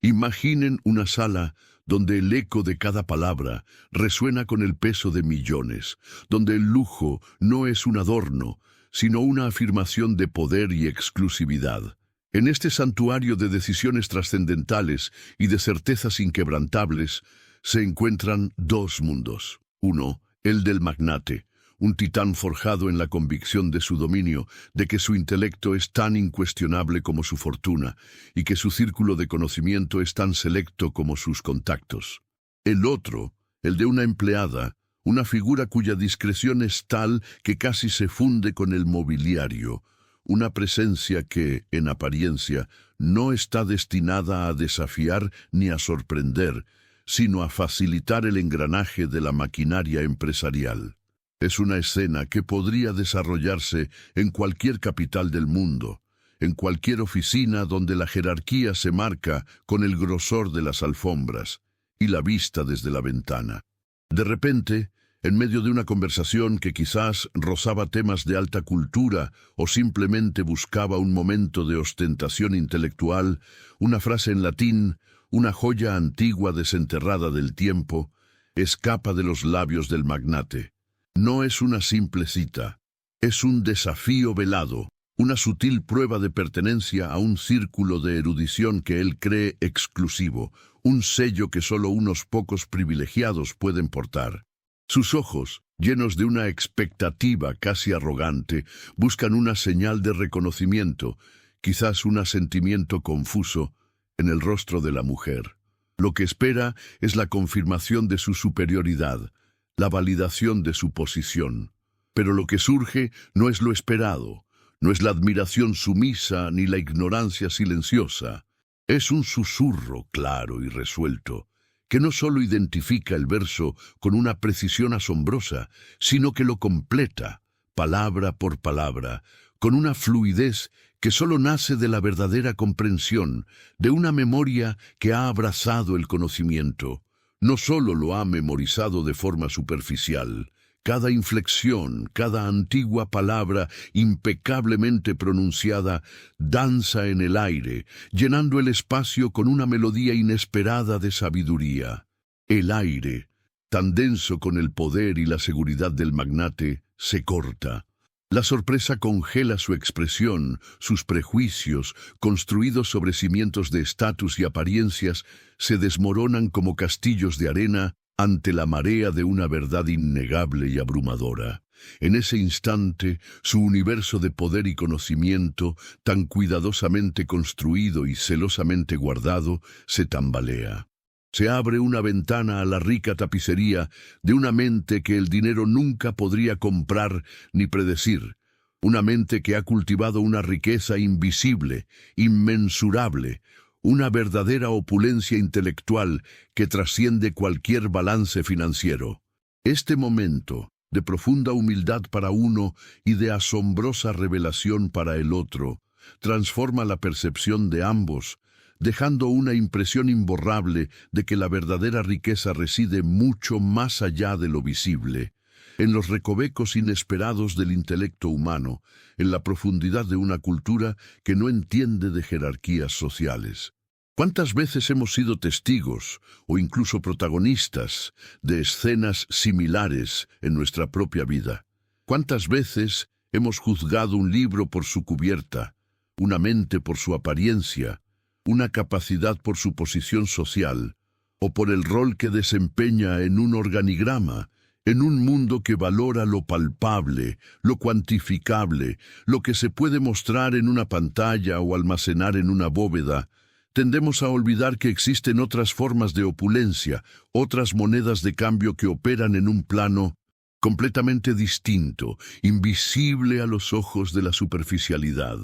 Imaginen una sala donde el eco de cada palabra resuena con el peso de millones, donde el lujo no es un adorno, sino una afirmación de poder y exclusividad. En este santuario de decisiones trascendentales y de certezas inquebrantables se encuentran dos mundos. Uno, el del magnate, un titán forjado en la convicción de su dominio, de que su intelecto es tan incuestionable como su fortuna, y que su círculo de conocimiento es tan selecto como sus contactos. El otro, el de una empleada, una figura cuya discreción es tal que casi se funde con el mobiliario, una presencia que, en apariencia, no está destinada a desafiar ni a sorprender, sino a facilitar el engranaje de la maquinaria empresarial. Es una escena que podría desarrollarse en cualquier capital del mundo, en cualquier oficina donde la jerarquía se marca con el grosor de las alfombras y la vista desde la ventana. De repente, en medio de una conversación que quizás rozaba temas de alta cultura o simplemente buscaba un momento de ostentación intelectual, una frase en latín, una joya antigua desenterrada del tiempo, escapa de los labios del magnate. No es una simple cita, es un desafío velado, una sutil prueba de pertenencia a un círculo de erudición que él cree exclusivo, un sello que solo unos pocos privilegiados pueden portar. Sus ojos, llenos de una expectativa casi arrogante, buscan una señal de reconocimiento, quizás un asentimiento confuso, en el rostro de la mujer. Lo que espera es la confirmación de su superioridad, la validación de su posición. Pero lo que surge no es lo esperado, no es la admiración sumisa ni la ignorancia silenciosa. Es un susurro claro y resuelto, que no solo identifica el verso con una precisión asombrosa, sino que lo completa, palabra por palabra, con una fluidez que solo nace de la verdadera comprensión, de una memoria que ha abrazado el conocimiento. No solo lo ha memorizado de forma superficial, cada inflexión, cada antigua palabra impecablemente pronunciada danza en el aire, llenando el espacio con una melodía inesperada de sabiduría. El aire, tan denso con el poder y la seguridad del magnate, se corta. La sorpresa congela su expresión, sus prejuicios, construidos sobre cimientos de estatus y apariencias, se desmoronan como castillos de arena ante la marea de una verdad innegable y abrumadora. En ese instante, su universo de poder y conocimiento, tan cuidadosamente construido y celosamente guardado, se tambalea. Se abre una ventana a la rica tapicería de una mente que el dinero nunca podría comprar ni predecir, una mente que ha cultivado una riqueza invisible, inmensurable, una verdadera opulencia intelectual que trasciende cualquier balance financiero. Este momento, de profunda humildad para uno y de asombrosa revelación para el otro, transforma la percepción de ambos, dejando una impresión imborrable de que la verdadera riqueza reside mucho más allá de lo visible, en los recovecos inesperados del intelecto humano, en la profundidad de una cultura que no entiende de jerarquías sociales. ¿Cuántas veces hemos sido testigos o incluso protagonistas de escenas similares en nuestra propia vida? ¿Cuántas veces hemos juzgado un libro por su cubierta, una mente por su apariencia, una capacidad por su posición social, o por el rol que desempeña en un organigrama, en un mundo que valora lo palpable, lo cuantificable, lo que se puede mostrar en una pantalla o almacenar en una bóveda? Tendemos a olvidar que existen otras formas de opulencia, otras monedas de cambio que operan en un plano completamente distinto, invisible a los ojos de la superficialidad.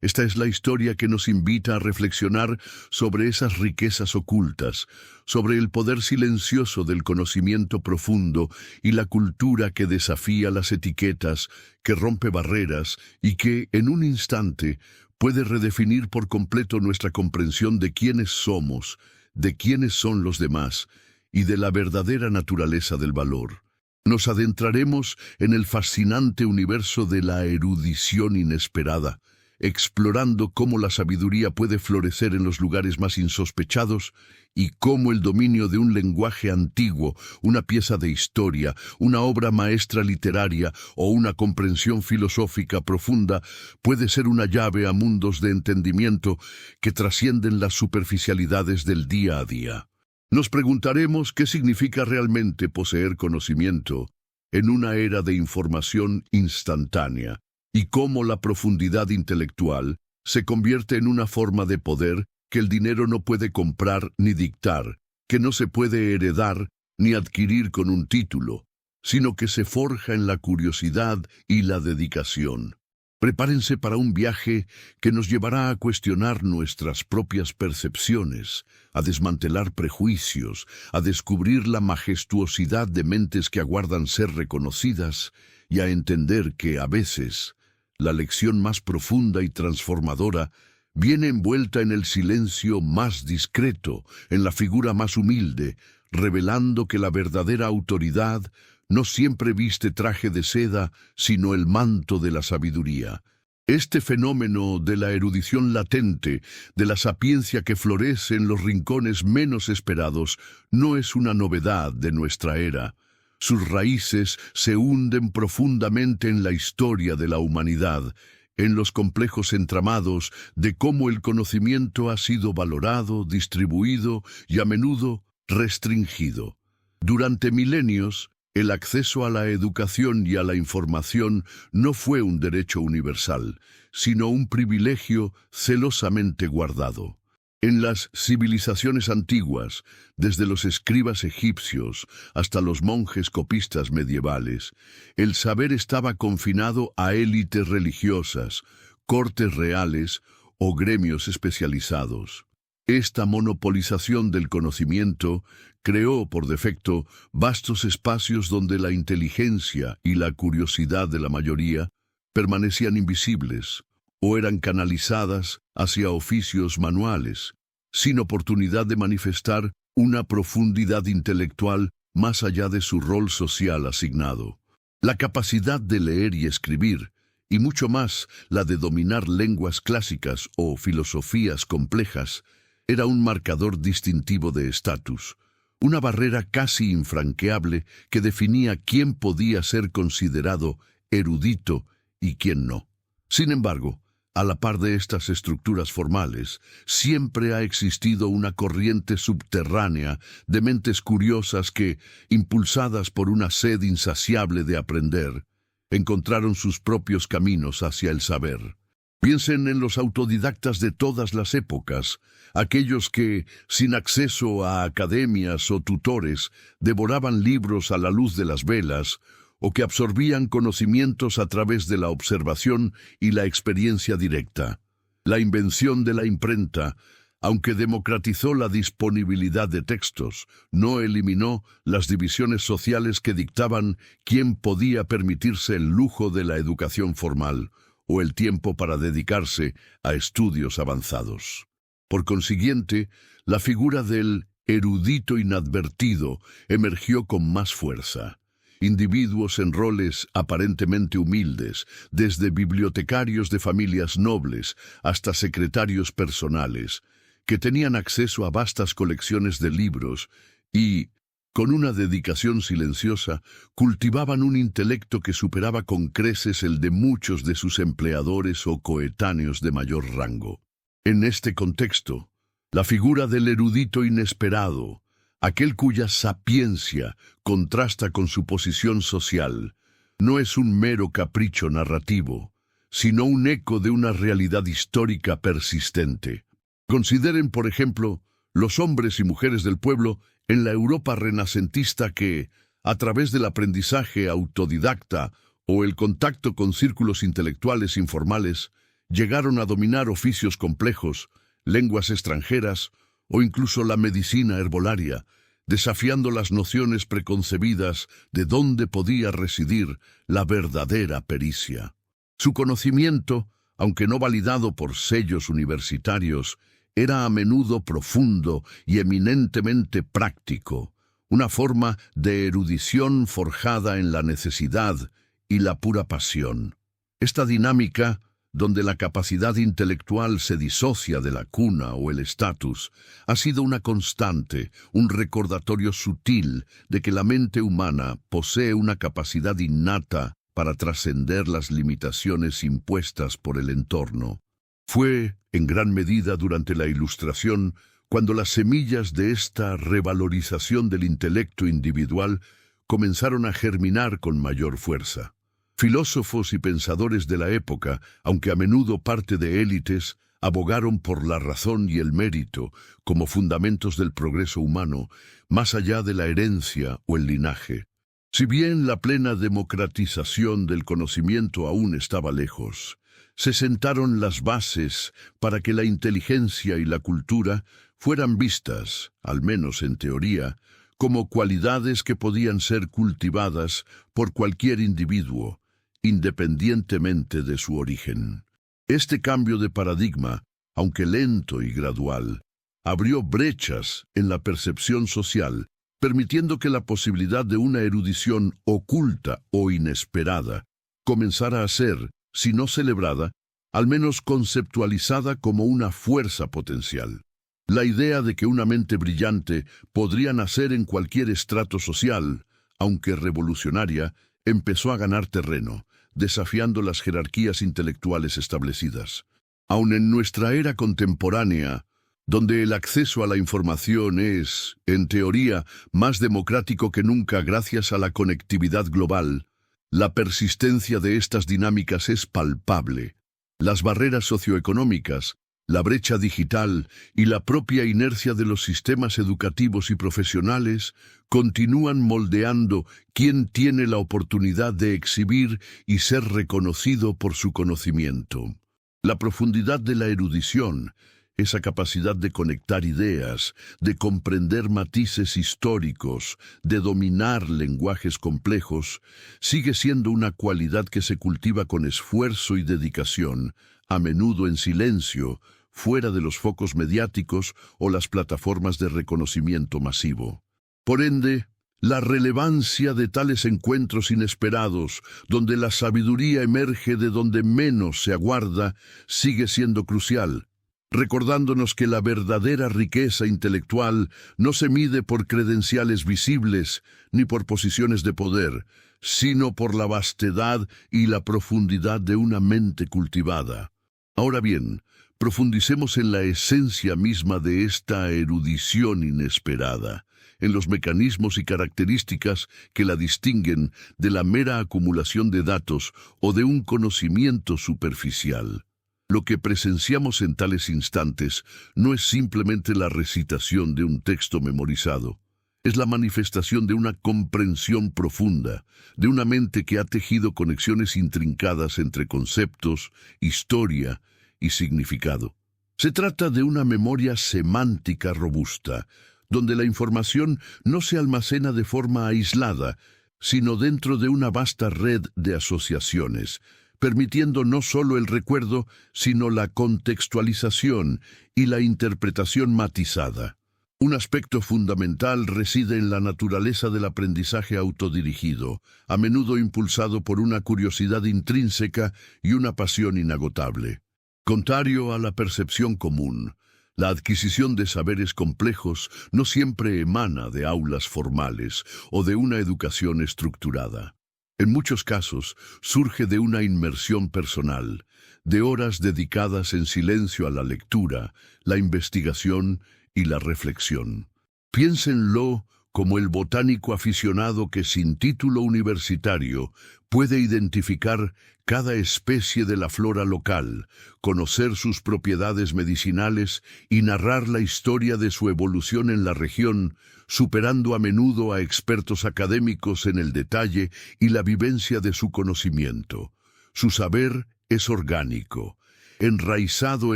Esta es la historia que nos invita a reflexionar sobre esas riquezas ocultas, sobre el poder silencioso del conocimiento profundo y la cultura que desafía las etiquetas, que rompe barreras y que, en un instante, puede redefinir por completo nuestra comprensión de quiénes somos, de quiénes son los demás y de la verdadera naturaleza del valor. Nos adentraremos en el fascinante universo de la erudición inesperada, explorando cómo la sabiduría puede florecer en los lugares más insospechados y cómo el dominio de un lenguaje antiguo, una pieza de historia, una obra maestra literaria o una comprensión filosófica profunda puede ser una llave a mundos de entendimiento que trascienden las superficialidades del día a día. Nos preguntaremos qué significa realmente poseer conocimiento en una era de información instantánea, y cómo la profundidad intelectual se convierte en una forma de poder que el dinero no puede comprar ni dictar, que no se puede heredar ni adquirir con un título, sino que se forja en la curiosidad y la dedicación. Prepárense para un viaje que nos llevará a cuestionar nuestras propias percepciones, a desmantelar prejuicios, a descubrir la majestuosidad de mentes que aguardan ser reconocidas y a entender que, a veces, la lección más profunda y transformadora viene envuelta en el silencio más discreto, en la figura más humilde, revelando que la verdadera autoridad no siempre viste traje de seda, sino el manto de la sabiduría. Este fenómeno de la erudición latente, de la sapiencia que florece en los rincones menos esperados, no es una novedad de nuestra era. Sus raíces se hunden profundamente en la historia de la humanidad, en los complejos entramados de cómo el conocimiento ha sido valorado, distribuido y a menudo restringido. Durante milenios, el acceso a la educación y a la información no fue un derecho universal, sino un privilegio celosamente guardado. En las civilizaciones antiguas, desde los escribas egipcios hasta los monjes copistas medievales, el saber estaba confinado a élites religiosas, cortes reales o gremios especializados. Esta monopolización del conocimiento creó, por defecto, vastos espacios donde la inteligencia y la curiosidad de la mayoría permanecían invisibles o eran canalizadas hacia oficios manuales, sin oportunidad de manifestar una profundidad intelectual más allá de su rol social asignado. La capacidad de leer y escribir, y mucho más la de dominar lenguas clásicas o filosofías complejas, era un marcador distintivo de estatus, una barrera casi infranqueable que definía quién podía ser considerado erudito y quién no. Sin embargo, a la par de estas estructuras formales, siempre ha existido una corriente subterránea de mentes curiosas que, impulsadas por una sed insaciable de aprender, encontraron sus propios caminos hacia el saber. Piensen en los autodidactas de todas las épocas, aquellos que, sin acceso a academias o tutores, devoraban libros a la luz de las velas, o que absorbían conocimientos a través de la observación y la experiencia directa. La invención de la imprenta, aunque democratizó la disponibilidad de textos, no eliminó las divisiones sociales que dictaban quién podía permitirse el lujo de la educación formal o el tiempo para dedicarse a estudios avanzados. Por consiguiente, la figura del erudito inadvertido emergió con más fuerza. Individuos en roles aparentemente humildes, desde bibliotecarios de familias nobles hasta secretarios personales, que tenían acceso a vastas colecciones de libros y, con una dedicación silenciosa, cultivaban un intelecto que superaba con creces el de muchos de sus empleadores o coetáneos de mayor rango. En este contexto, la figura del erudito inesperado, aquel cuya sapiencia contrasta con su posición social, no es un mero capricho narrativo, sino un eco de una realidad histórica persistente. Consideren, por ejemplo, los hombres y mujeres del pueblo en la Europa renacentista que, a través del aprendizaje autodidacta o el contacto con círculos intelectuales informales, llegaron a dominar oficios complejos, lenguas extranjeras o incluso la medicina herbolaria, desafiando las nociones preconcebidas de dónde podía residir la verdadera pericia. Su conocimiento, aunque no validado por sellos universitarios, era a menudo profundo y eminentemente práctico, una forma de erudición forjada en la necesidad y la pura pasión. Esta dinámica, donde la capacidad intelectual se disocia de la cuna o el estatus, ha sido una constante, un recordatorio sutil de que la mente humana posee una capacidad innata para trascender las limitaciones impuestas por el entorno. Fue, en gran medida durante la Ilustración, cuando las semillas de esta revalorización del intelecto individual comenzaron a germinar con mayor fuerza. Filósofos y pensadores de la época, aunque a menudo parte de élites, abogaron por la razón y el mérito como fundamentos del progreso humano, más allá de la herencia o el linaje. Si bien la plena democratización del conocimiento aún estaba lejos, se sentaron las bases para que la inteligencia y la cultura fueran vistas, al menos en teoría, como cualidades que podían ser cultivadas por cualquier individuo, independientemente de su origen. Este cambio de paradigma, aunque lento y gradual, abrió brechas en la percepción social, permitiendo que la posibilidad de una erudición oculta o inesperada comenzara a ser, si no celebrada, al menos conceptualizada como una fuerza potencial. La idea de que una mente brillante podría nacer en cualquier estrato social, aunque revolucionaria, empezó a ganar terreno, desafiando las jerarquías intelectuales establecidas. Aun en nuestra era contemporánea, donde el acceso a la información es, en teoría, más democrático que nunca gracias a la conectividad global, la persistencia de estas dinámicas es palpable. Las barreras socioeconómicas, la brecha digital y la propia inercia de los sistemas educativos y profesionales continúan moldeando quién tiene la oportunidad de exhibir y ser reconocido por su conocimiento. La profundidad de la erudición, esa capacidad de conectar ideas, de comprender matices históricos, de dominar lenguajes complejos, sigue siendo una cualidad que se cultiva con esfuerzo y dedicación, a menudo en silencio, fuera de los focos mediáticos o las plataformas de reconocimiento masivo. Por ende, la relevancia de tales encuentros inesperados, donde la sabiduría emerge de donde menos se aguarda, sigue siendo crucial, recordándonos que la verdadera riqueza intelectual no se mide por credenciales visibles ni por posiciones de poder, sino por la vastedad y la profundidad de una mente cultivada. Ahora bien, profundicemos en la esencia misma de esta erudición inesperada, en los mecanismos y características que la distinguen de la mera acumulación de datos o de un conocimiento superficial. Lo que presenciamos en tales instantes no es simplemente la recitación de un texto memorizado. Es la manifestación de una comprensión profunda, de una mente que ha tejido conexiones intrincadas entre conceptos, historia y significado. Se trata de una memoria semántica robusta, donde la información no se almacena de forma aislada, sino dentro de una vasta red de asociaciones, permitiendo no solo el recuerdo, sino la contextualización y la interpretación matizada. Un aspecto fundamental reside en la naturaleza del aprendizaje autodirigido, a menudo impulsado por una curiosidad intrínseca y una pasión inagotable. Contrario a la percepción común, la adquisición de saberes complejos no siempre emana de aulas formales o de una educación estructurada. En muchos casos, surge de una inmersión personal, de horas dedicadas en silencio a la lectura, la investigación y la reflexión. Piénsenlo como el botánico aficionado que sin título universitario puede identificar cada especie de la flora local, conocer sus propiedades medicinales y narrar la historia de su evolución en la región, superando a menudo a expertos académicos en el detalle y la vivencia de su conocimiento. Su saber es orgánico, enraizado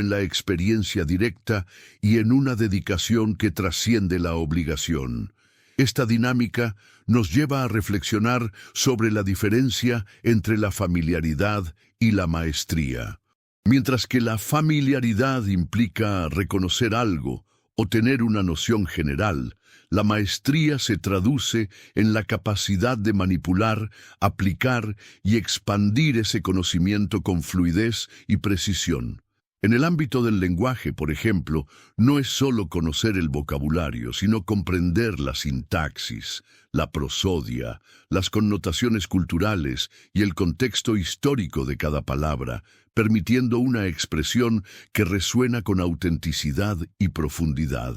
en la experiencia directa y en una dedicación que trasciende la obligación. Esta dinámica nos lleva a reflexionar sobre la diferencia entre la familiaridad y la maestría. Mientras que la familiaridad implica reconocer algo o tener una noción general. La maestría se traduce en la capacidad de manipular, aplicar y expandir ese conocimiento con fluidez y precisión. En el ámbito del lenguaje, por ejemplo, no es solo conocer el vocabulario, sino comprender la sintaxis, la prosodia, las connotaciones culturales y el contexto histórico de cada palabra, permitiendo una expresión que resuena con autenticidad y profundidad.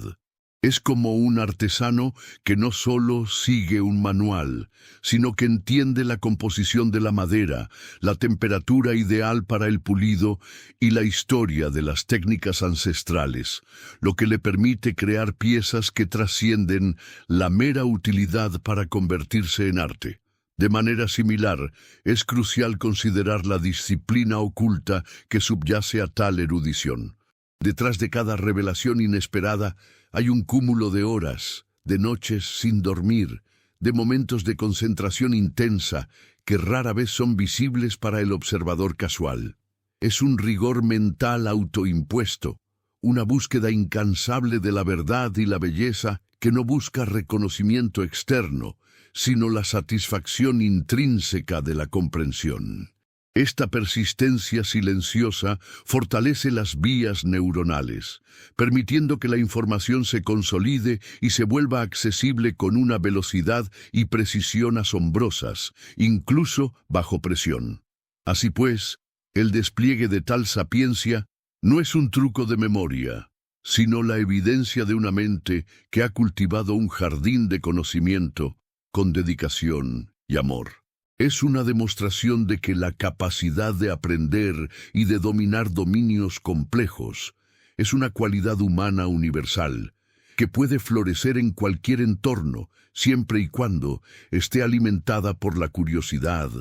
Es como un artesano que no solo sigue un manual, sino que entiende la composición de la madera, la temperatura ideal para el pulido y la historia de las técnicas ancestrales, lo que le permite crear piezas que trascienden la mera utilidad para convertirse en arte. De manera similar, es crucial considerar la disciplina oculta que subyace a tal erudición. Detrás de cada revelación inesperada hay un cúmulo de horas, de noches sin dormir, de momentos de concentración intensa que rara vez son visibles para el observador casual. Es un rigor mental autoimpuesto, una búsqueda incansable de la verdad y la belleza que no busca reconocimiento externo, sino la satisfacción intrínseca de la comprensión. Esta persistencia silenciosa fortalece las vías neuronales, permitiendo que la información se consolide y se vuelva accesible con una velocidad y precisión asombrosas, incluso bajo presión. Así pues, el despliegue de tal sapiencia no es un truco de memoria, sino la evidencia de una mente que ha cultivado un jardín de conocimiento con dedicación y amor. Es una demostración de que la capacidad de aprender y de dominar dominios complejos es una cualidad humana universal, que puede florecer en cualquier entorno, siempre y cuando esté alimentada por la curiosidad,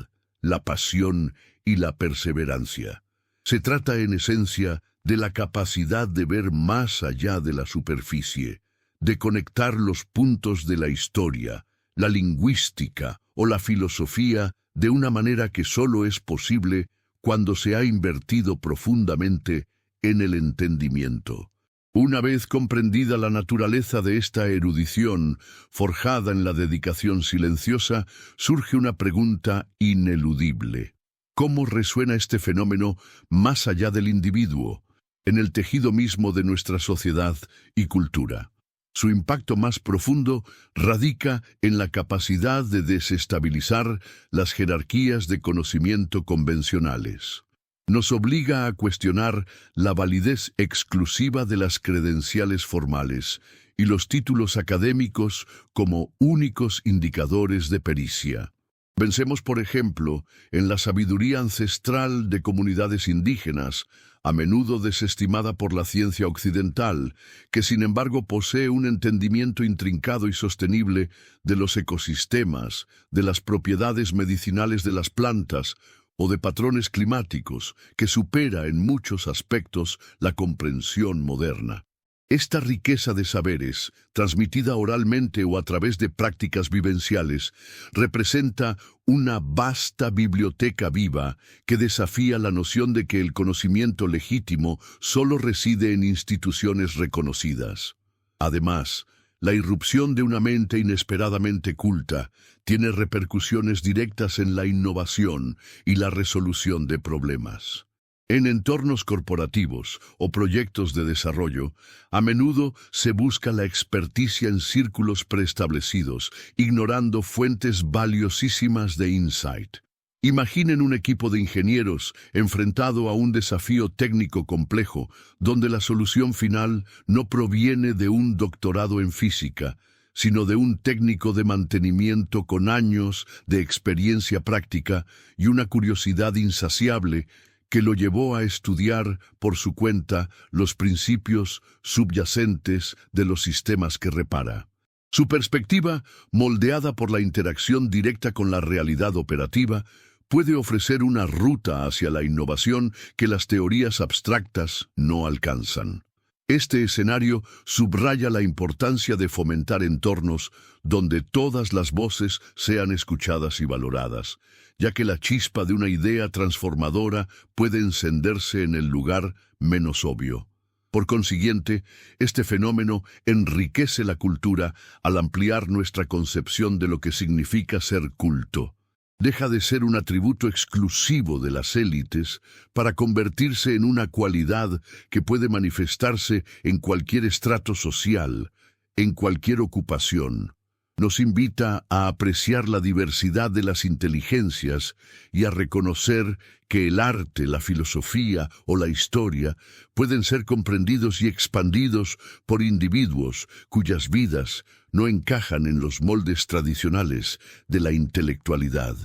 la pasión y la perseverancia. Se trata en esencia de la capacidad de ver más allá de la superficie, de conectar los puntos de la historia, la lingüística o la filosofía de una manera que solo es posible cuando se ha invertido profundamente en el entendimiento. Una vez comprendida la naturaleza de esta erudición, forjada en la dedicación silenciosa, surge una pregunta ineludible. ¿Cómo resuena este fenómeno más allá del individuo, en el tejido mismo de nuestra sociedad y cultura? Su impacto más profundo radica en la capacidad de desestabilizar las jerarquías de conocimiento convencionales. Nos obliga a cuestionar la validez exclusiva de las credenciales formales y los títulos académicos como únicos indicadores de pericia. Pensemos, por ejemplo, en la sabiduría ancestral de comunidades indígenas, a menudo desestimada por la ciencia occidental, que sin embargo posee un entendimiento intrincado y sostenible de los ecosistemas, de las propiedades medicinales de las plantas o de patrones climáticos, que supera en muchos aspectos la comprensión moderna. Esta riqueza de saberes, transmitida oralmente o a través de prácticas vivenciales, representa una vasta biblioteca viva que desafía la noción de que el conocimiento legítimo solo reside en instituciones reconocidas. Además, la irrupción de una mente inesperadamente culta tiene repercusiones directas en la innovación y la resolución de problemas. En entornos corporativos o proyectos de desarrollo, a menudo se busca la experticia en círculos preestablecidos, ignorando fuentes valiosísimas de insight. Imaginen un equipo de ingenieros enfrentado a un desafío técnico complejo, donde la solución final no proviene de un doctorado en física, sino de un técnico de mantenimiento con años de experiencia práctica y una curiosidad insaciable que lo llevó a estudiar por su cuenta los principios subyacentes de los sistemas que repara. Su perspectiva, moldeada por la interacción directa con la realidad operativa, puede ofrecer una ruta hacia la innovación que las teorías abstractas no alcanzan. Este escenario subraya la importancia de fomentar entornos donde todas las voces sean escuchadas y valoradas, ya que la chispa de una idea transformadora puede encenderse en el lugar menos obvio. Por consiguiente, este fenómeno enriquece la cultura al ampliar nuestra concepción de lo que significa ser culto. Deja de ser un atributo exclusivo de las élites para convertirse en una cualidad que puede manifestarse en cualquier estrato social, en cualquier ocupación. Nos invita a apreciar la diversidad de las inteligencias y a reconocer que el arte, la filosofía o la historia pueden ser comprendidos y expandidos por individuos cuyas vidas no encajan en los moldes tradicionales de la intelectualidad.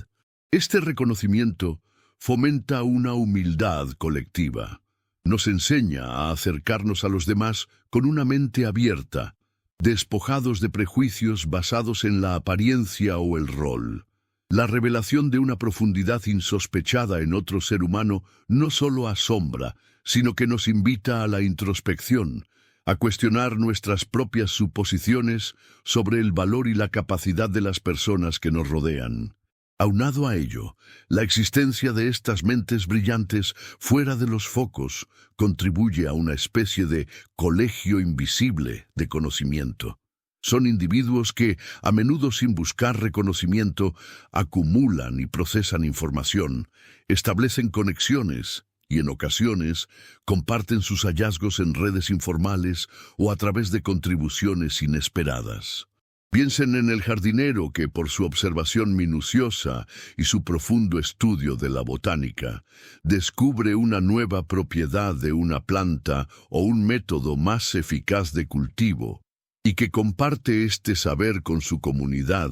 Este reconocimiento fomenta una humildad colectiva. Nos enseña a acercarnos a los demás con una mente abierta, despojados de prejuicios basados en la apariencia o el rol. La revelación de una profundidad insospechada en otro ser humano no solo asombra, sino que nos invita a la introspección, a cuestionar nuestras propias suposiciones sobre el valor y la capacidad de las personas que nos rodean. Aunado a ello, la existencia de estas mentes brillantes fuera de los focos contribuye a una especie de colegio invisible de conocimiento. Son individuos que, a menudo sin buscar reconocimiento, acumulan y procesan información, establecen conexiones y, en ocasiones, comparten sus hallazgos en redes informales o a través de contribuciones inesperadas. Piensen en el jardinero que, por su observación minuciosa y su profundo estudio de la botánica, descubre una nueva propiedad de una planta o un método más eficaz de cultivo, y que comparte este saber con su comunidad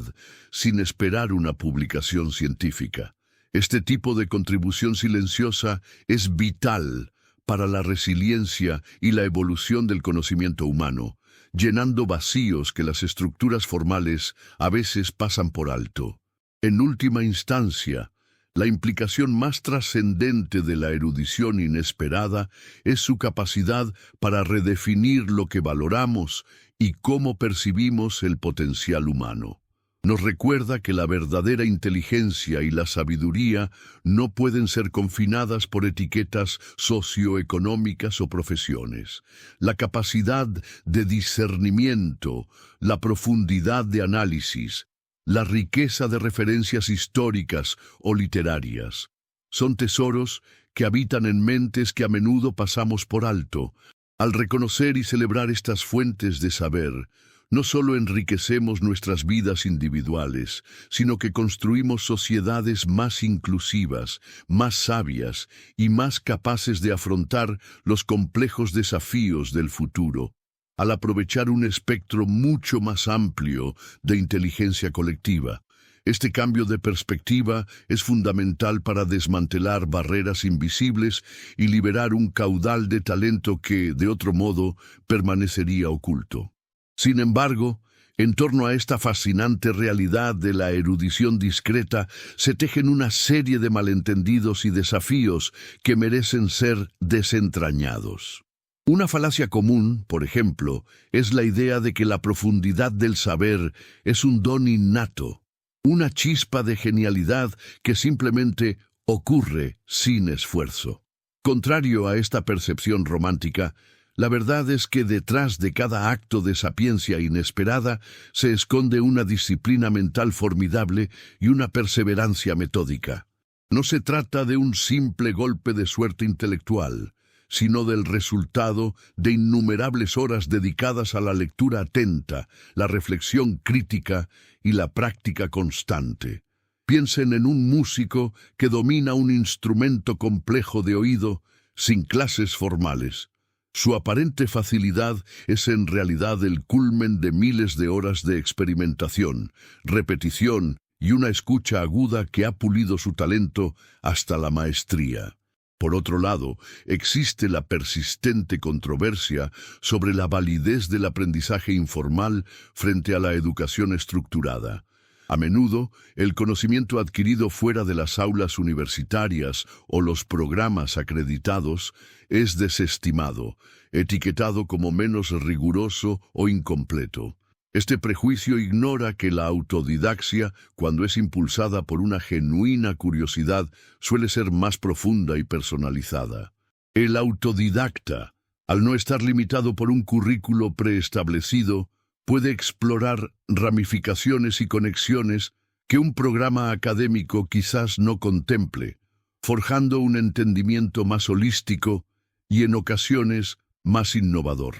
sin esperar una publicación científica. Este tipo de contribución silenciosa es vital para la resiliencia y la evolución del conocimiento humano, llenando vacíos que las estructuras formales a veces pasan por alto. En última instancia, la implicación más trascendente de la erudición inesperada es su capacidad para redefinir lo que valoramos y cómo percibimos el potencial humano. Nos recuerda que la verdadera inteligencia y la sabiduría no pueden ser confinadas por etiquetas socioeconómicas o profesiones. La capacidad de discernimiento, la profundidad de análisis, la riqueza de referencias históricas o literarias, son tesoros que habitan en mentes que a menudo pasamos por alto. Al reconocer y celebrar estas fuentes de saber, no solo enriquecemos nuestras vidas individuales, sino que construimos sociedades más inclusivas, más sabias y más capaces de afrontar los complejos desafíos del futuro, al aprovechar un espectro mucho más amplio de inteligencia colectiva. Este cambio de perspectiva es fundamental para desmantelar barreras invisibles y liberar un caudal de talento que, de otro modo, permanecería oculto. Sin embargo, en torno a esta fascinante realidad de la erudición discreta se tejen una serie de malentendidos y desafíos que merecen ser desentrañados. Una falacia común, por ejemplo, es la idea de que la profundidad del saber es un don innato, una chispa de genialidad que simplemente ocurre sin esfuerzo. Contrario a esta percepción romántica, la verdad es que detrás de cada acto de sapiencia inesperada se esconde una disciplina mental formidable y una perseverancia metódica. No se trata de un simple golpe de suerte intelectual, sino del resultado de innumerables horas dedicadas a la lectura atenta, la reflexión crítica y la práctica constante. Piensen en un músico que domina un instrumento complejo de oído sin clases formales. Su aparente facilidad es en realidad el culmen de miles de horas de experimentación, repetición y una escucha aguda que ha pulido su talento hasta la maestría. Por otro lado, existe la persistente controversia sobre la validez del aprendizaje informal frente a la educación estructurada. A menudo, el conocimiento adquirido fuera de las aulas universitarias o los programas acreditados es desestimado, etiquetado como menos riguroso o incompleto. Este prejuicio ignora que la autodidaxia, cuando es impulsada por una genuina curiosidad, suele ser más profunda y personalizada. El autodidacta, Al no estar limitado por un currículo preestablecido, puede explorar ramificaciones y conexiones que un programa académico quizás no contemple, forjando un entendimiento más holístico y en ocasiones más innovador.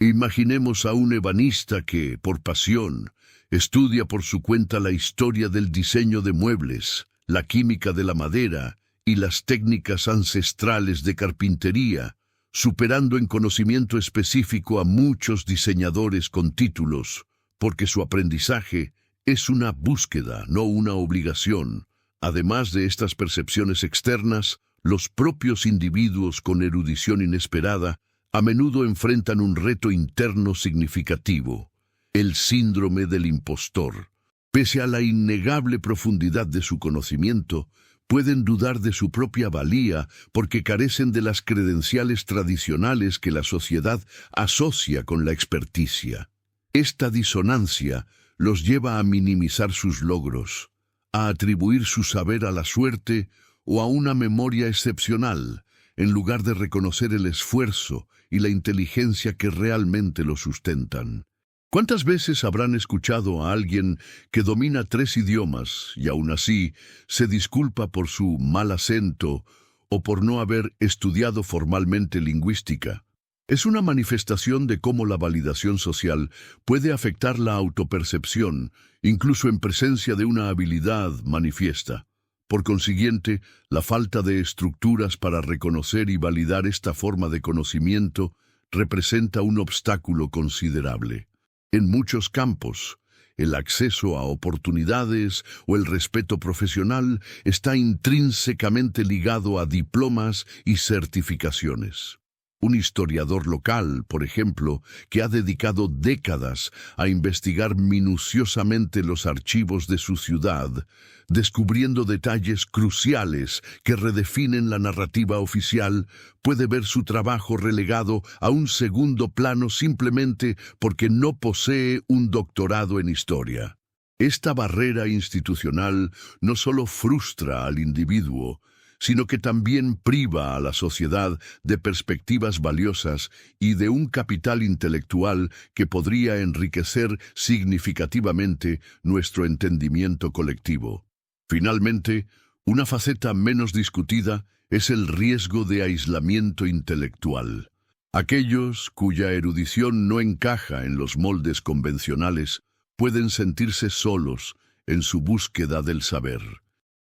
Imaginemos a un ebanista que, por pasión, estudia por su cuenta la historia del diseño de muebles, la química de la madera y las técnicas ancestrales de carpintería, superando en conocimiento específico a muchos diseñadores con títulos, porque su aprendizaje es una búsqueda, no una obligación. Además de estas percepciones externas, los propios individuos con erudición inesperada a menudo enfrentan un reto interno significativo, el síndrome del impostor. Pese a la innegable profundidad de su conocimiento, pueden dudar de su propia valía porque carecen de las credenciales tradicionales que la sociedad asocia con la experticia. Esta disonancia los lleva a minimizar sus logros, a atribuir su saber a la suerte o a una memoria excepcional, en lugar de reconocer el esfuerzo y la inteligencia que realmente lo sustentan. ¿Cuántas veces habrán escuchado a alguien que domina 3 idiomas y aún así se disculpa por su mal acento o por no haber estudiado formalmente lingüística? Es una manifestación de cómo la validación social puede afectar la autopercepción, incluso en presencia de una habilidad manifiesta. Por consiguiente, la falta de estructuras para reconocer y validar esta forma de conocimiento representa un obstáculo considerable. En muchos campos, el acceso a oportunidades o el respeto profesional está intrínsecamente ligado a diplomas y certificaciones. Un historiador local, por ejemplo, que ha dedicado décadas a investigar minuciosamente los archivos de su ciudad, descubriendo detalles cruciales que redefinen la narrativa oficial, puede ver su trabajo relegado a un segundo plano simplemente porque no posee un doctorado en historia. Esta barrera institucional no solo frustra al individuo, sino que también priva a la sociedad de perspectivas valiosas y de un capital intelectual que podría enriquecer significativamente nuestro entendimiento colectivo. Finalmente, una faceta menos discutida es el riesgo de aislamiento intelectual. Aquellos cuya erudición no encaja en los moldes convencionales pueden sentirse solos en su búsqueda del saber.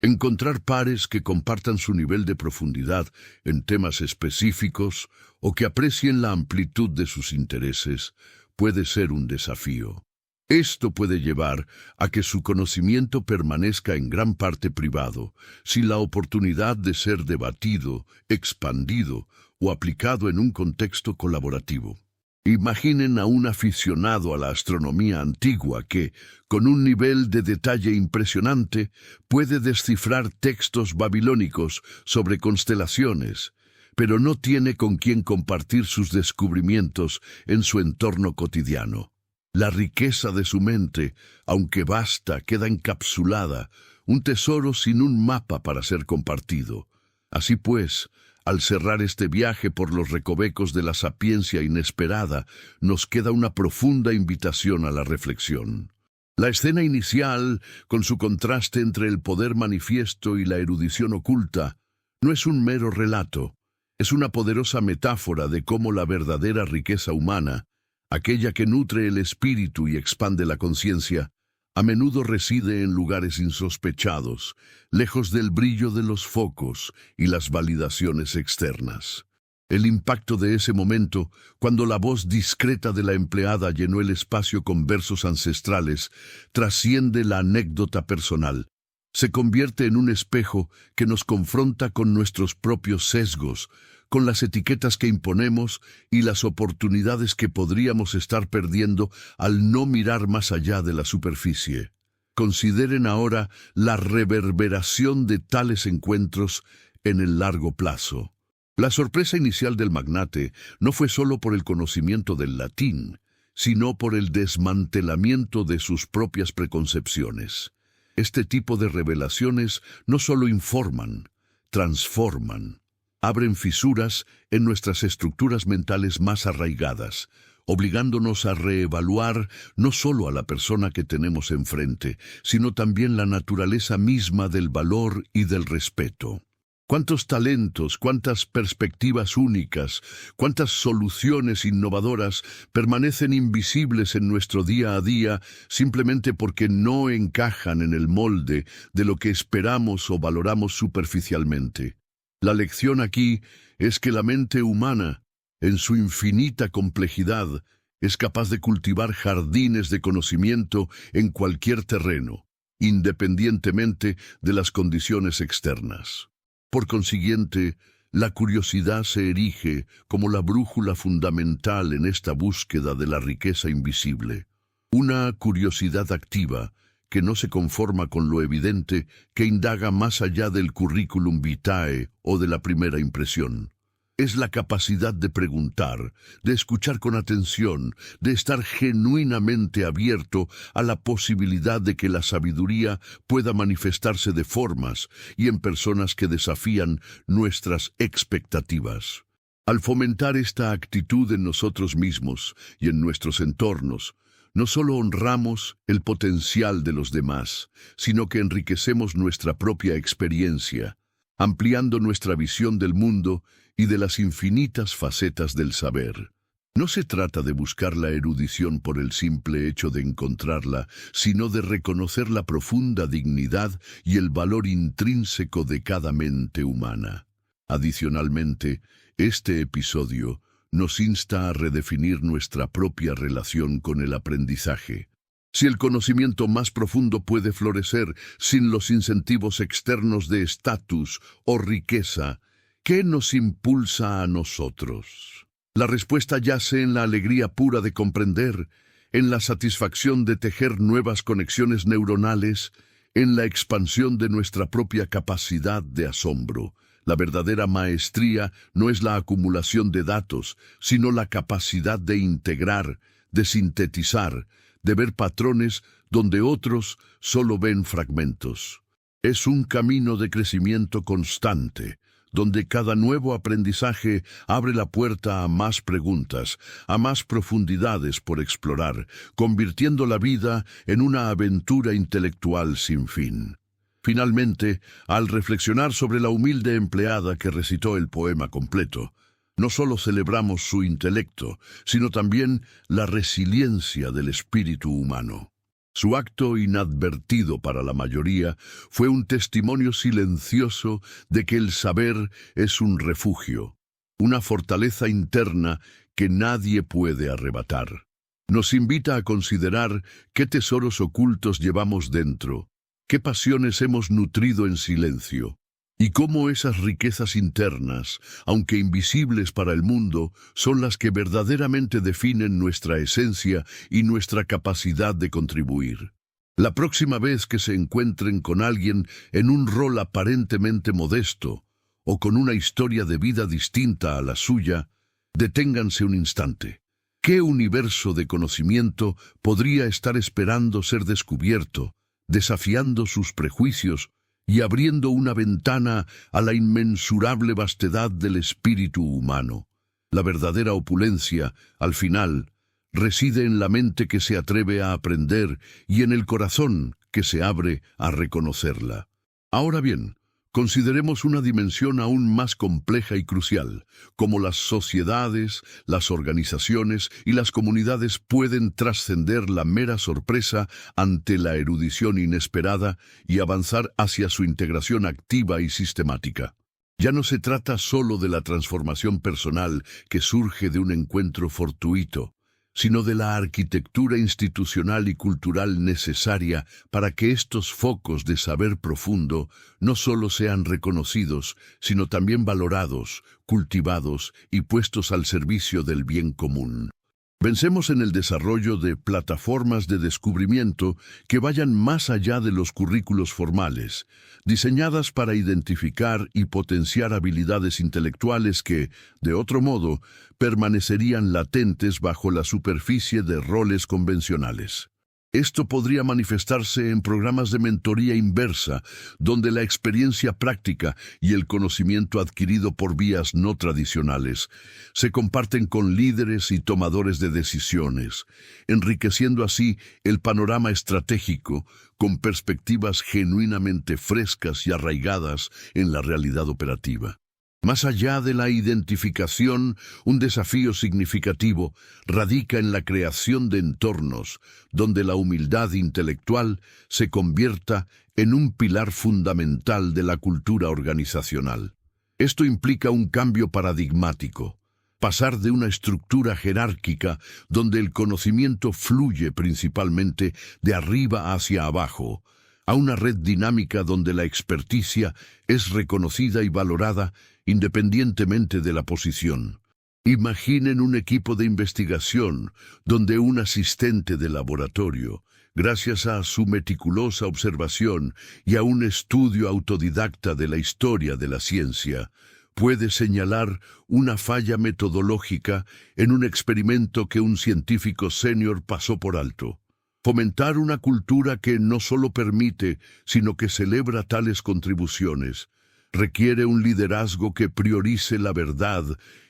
Encontrar pares que compartan su nivel de profundidad en temas específicos o que aprecien la amplitud de sus intereses puede ser un desafío. Esto puede llevar a que su conocimiento permanezca en gran parte privado, sin la oportunidad de ser debatido, expandido o aplicado en un contexto colaborativo. Imaginen a un aficionado a la astronomía antigua que, con un nivel de detalle impresionante, puede descifrar textos babilónicos sobre constelaciones, pero no tiene con quién compartir sus descubrimientos en su entorno cotidiano. La riqueza de su mente, aunque vasta, queda encapsulada, un tesoro sin un mapa para ser compartido. Así pues, al cerrar este viaje por los recovecos de la sapiencia inesperada, nos queda una profunda invitación a la reflexión. La escena inicial, con su contraste entre el poder manifiesto y la erudición oculta, no es un mero relato, es una poderosa metáfora de cómo la verdadera riqueza humana, aquella que nutre el espíritu y expande la conciencia, a menudo reside en lugares insospechados, lejos del brillo de los focos y las validaciones externas. El impacto de ese momento, cuando la voz discreta de la empleada llenó el espacio con versos ancestrales, trasciende la anécdota personal. Se convierte en un espejo que nos confronta con nuestros propios sesgos, con las etiquetas que imponemos y las oportunidades que podríamos estar perdiendo al no mirar más allá de la superficie. Consideren ahora la reverberación de tales encuentros en el largo plazo. La sorpresa inicial del magnate no fue solo por el conocimiento del latín, sino por el desmantelamiento de sus propias preconcepciones. Este tipo de revelaciones no solo informan, transforman. abren fisuras en nuestras estructuras mentales más arraigadas, obligándonos a reevaluar no solo a la persona que tenemos enfrente, sino también la naturaleza misma del valor y del respeto. Cuántos talentos, cuántas perspectivas únicas, cuántas soluciones innovadoras permanecen invisibles en nuestro día a día simplemente porque no encajan en el molde de lo que esperamos o valoramos superficialmente. La lección aquí es que la mente humana, en su infinita complejidad, es capaz de cultivar jardines de conocimiento en cualquier terreno, independientemente de las condiciones externas. Por consiguiente, la curiosidad se erige como la brújula fundamental en esta búsqueda de la riqueza invisible. Una curiosidad activa que no se conforma con lo evidente, que indaga más allá del currículum vitae o de la primera impresión. Es la capacidad de preguntar, de escuchar con atención, de estar genuinamente abierto a la posibilidad de que la sabiduría pueda manifestarse de formas y en personas que desafían nuestras expectativas. Al fomentar esta actitud en nosotros mismos y en nuestros entornos, no solo honramos el potencial de los demás, sino que enriquecemos nuestra propia experiencia, ampliando nuestra visión del mundo y de las infinitas facetas del saber. No se trata de buscar la erudición por el simple hecho de encontrarla, sino de reconocer la profunda dignidad y el valor intrínseco de cada mente humana. Adicionalmente, este episodio nos insta a redefinir nuestra propia relación con el aprendizaje. Si el conocimiento más profundo puede florecer sin los incentivos externos de estatus o riqueza, ¿qué nos impulsa a nosotros? La respuesta yace en la alegría pura de comprender, en la satisfacción de tejer nuevas conexiones neuronales, en la expansión de nuestra propia capacidad de asombro. La verdadera maestría no es la acumulación de datos, sino la capacidad de integrar, de sintetizar, de ver patrones donde otros solo ven fragmentos. Es un camino de crecimiento constante, donde cada nuevo aprendizaje abre la puerta a más preguntas, a más profundidades por explorar, convirtiendo la vida en una aventura intelectual sin fin. Finalmente, al reflexionar sobre la humilde empleada que recitó el poema completo, no solo celebramos su intelecto, sino también la resiliencia del espíritu humano. Su acto inadvertido para la mayoría fue un testimonio silencioso de que el saber es un refugio, una fortaleza interna que nadie puede arrebatar. Nos invita a considerar qué tesoros ocultos llevamos dentro, qué pasiones hemos nutrido en silencio, y cómo esas riquezas internas, aunque invisibles para el mundo, son las que verdaderamente definen nuestra esencia y nuestra capacidad de contribuir. La próxima vez que se encuentren con alguien en un rol aparentemente modesto, o con una historia de vida distinta a la suya, deténganse un instante. ¿Qué universo de conocimiento podría estar esperando ser descubierto, desafiando sus prejuicios y abriendo una ventana a la inmensurable vastedad del espíritu humano? La verdadera opulencia, al final, reside en la mente que se atreve a aprender y en el corazón que se abre a reconocerla. Ahora bien, consideremos una dimensión aún más compleja y crucial, cómo las sociedades, las organizaciones y las comunidades pueden trascender la mera sorpresa ante la erudición inesperada y avanzar hacia su integración activa y sistemática. Ya no se trata solo de la transformación personal que surge de un encuentro fortuito, sino de la arquitectura institucional y cultural necesaria para que estos focos de saber profundo no solo sean reconocidos, sino también valorados, cultivados y puestos al servicio del bien común. Pensemos en el desarrollo de plataformas de descubrimiento que vayan más allá de los currículos formales, diseñadas para identificar y potenciar habilidades intelectuales que, de otro modo, permanecerían latentes bajo la superficie de roles convencionales. Esto podría manifestarse en programas de mentoría inversa, donde la experiencia práctica y el conocimiento adquirido por vías no tradicionales se comparten con líderes y tomadores de decisiones, enriqueciendo así el panorama estratégico con perspectivas genuinamente frescas y arraigadas en la realidad operativa. Más allá de la identificación, un desafío significativo radica en la creación de entornos donde la humildad intelectual se convierta en un pilar fundamental de la cultura organizacional. Esto implica un cambio paradigmático, pasar de una estructura jerárquica donde el conocimiento fluye principalmente de arriba hacia abajo, a una red dinámica donde la experticia es reconocida y valorada independientemente de la posición. Imaginen un equipo de investigación donde un asistente de laboratorio, gracias a su meticulosa observación y a un estudio autodidacta de la historia de la ciencia, puede señalar una falla metodológica en un experimento que un científico senior pasó por alto. Fomentar una cultura que no solo permite, sino que celebra tales contribuciones, requiere un liderazgo que priorice la verdad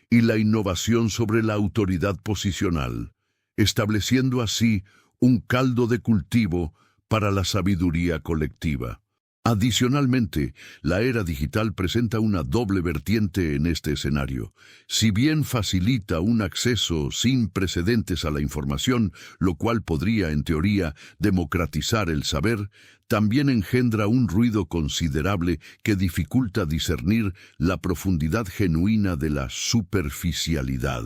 y la innovación sobre la autoridad posicional, estableciendo así un caldo de cultivo para la sabiduría colectiva. Adicionalmente, la era digital presenta una doble vertiente en este escenario. Si bien facilita un acceso sin precedentes a la información, lo cual podría, en teoría, democratizar el saber, también engendra un ruido considerable que dificulta discernir la profundidad genuina de la superficialidad.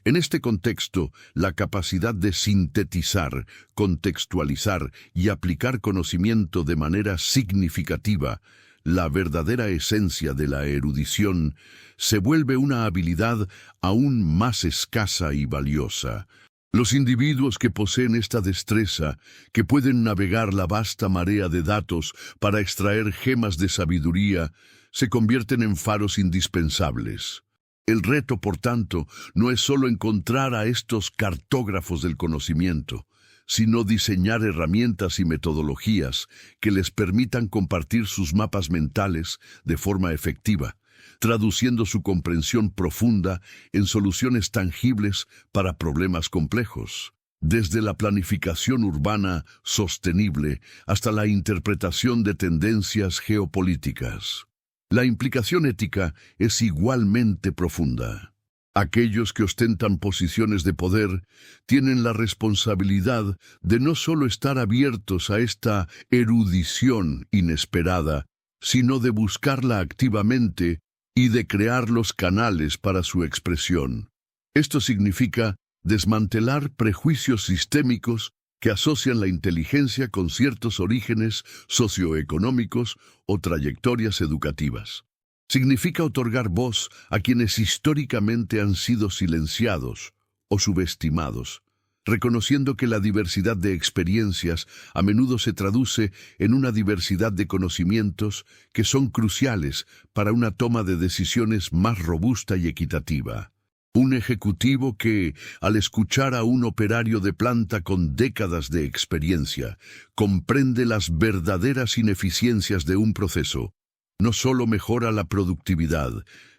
En este contexto, la capacidad de sintetizar, contextualizar y aplicar conocimiento de manera significativa, la verdadera esencia de la erudición, se vuelve una habilidad aún más escasa y valiosa. Los individuos que poseen esta destreza, que pueden navegar la vasta marea de datos para extraer gemas de sabiduría, se convierten en faros indispensables. El reto, por tanto, no es solo encontrar a estos cartógrafos del conocimiento, sino diseñar herramientas y metodologías que les permitan compartir sus mapas mentales de forma efectiva, traduciendo su comprensión profunda en soluciones tangibles para problemas complejos, desde la planificación urbana sostenible hasta la interpretación de tendencias geopolíticas. La implicación ética es igualmente profunda. Aquellos que ostentan posiciones de poder tienen la responsabilidad de no solo estar abiertos a esta erudición inesperada, sino de buscarla activamente y de crear los canales para su expresión. Esto significa desmantelar prejuicios sistémicos que asocian la inteligencia con ciertos orígenes socioeconómicos o trayectorias educativas. Significa otorgar voz a quienes históricamente han sido silenciados o subestimados, reconociendo que la diversidad de experiencias a menudo se traduce en una diversidad de conocimientos que son cruciales para una toma de decisiones más robusta y equitativa. Un ejecutivo que, al escuchar a un operario de planta con décadas de experiencia, comprende las verdaderas ineficiencias de un proceso, no solo mejora la productividad,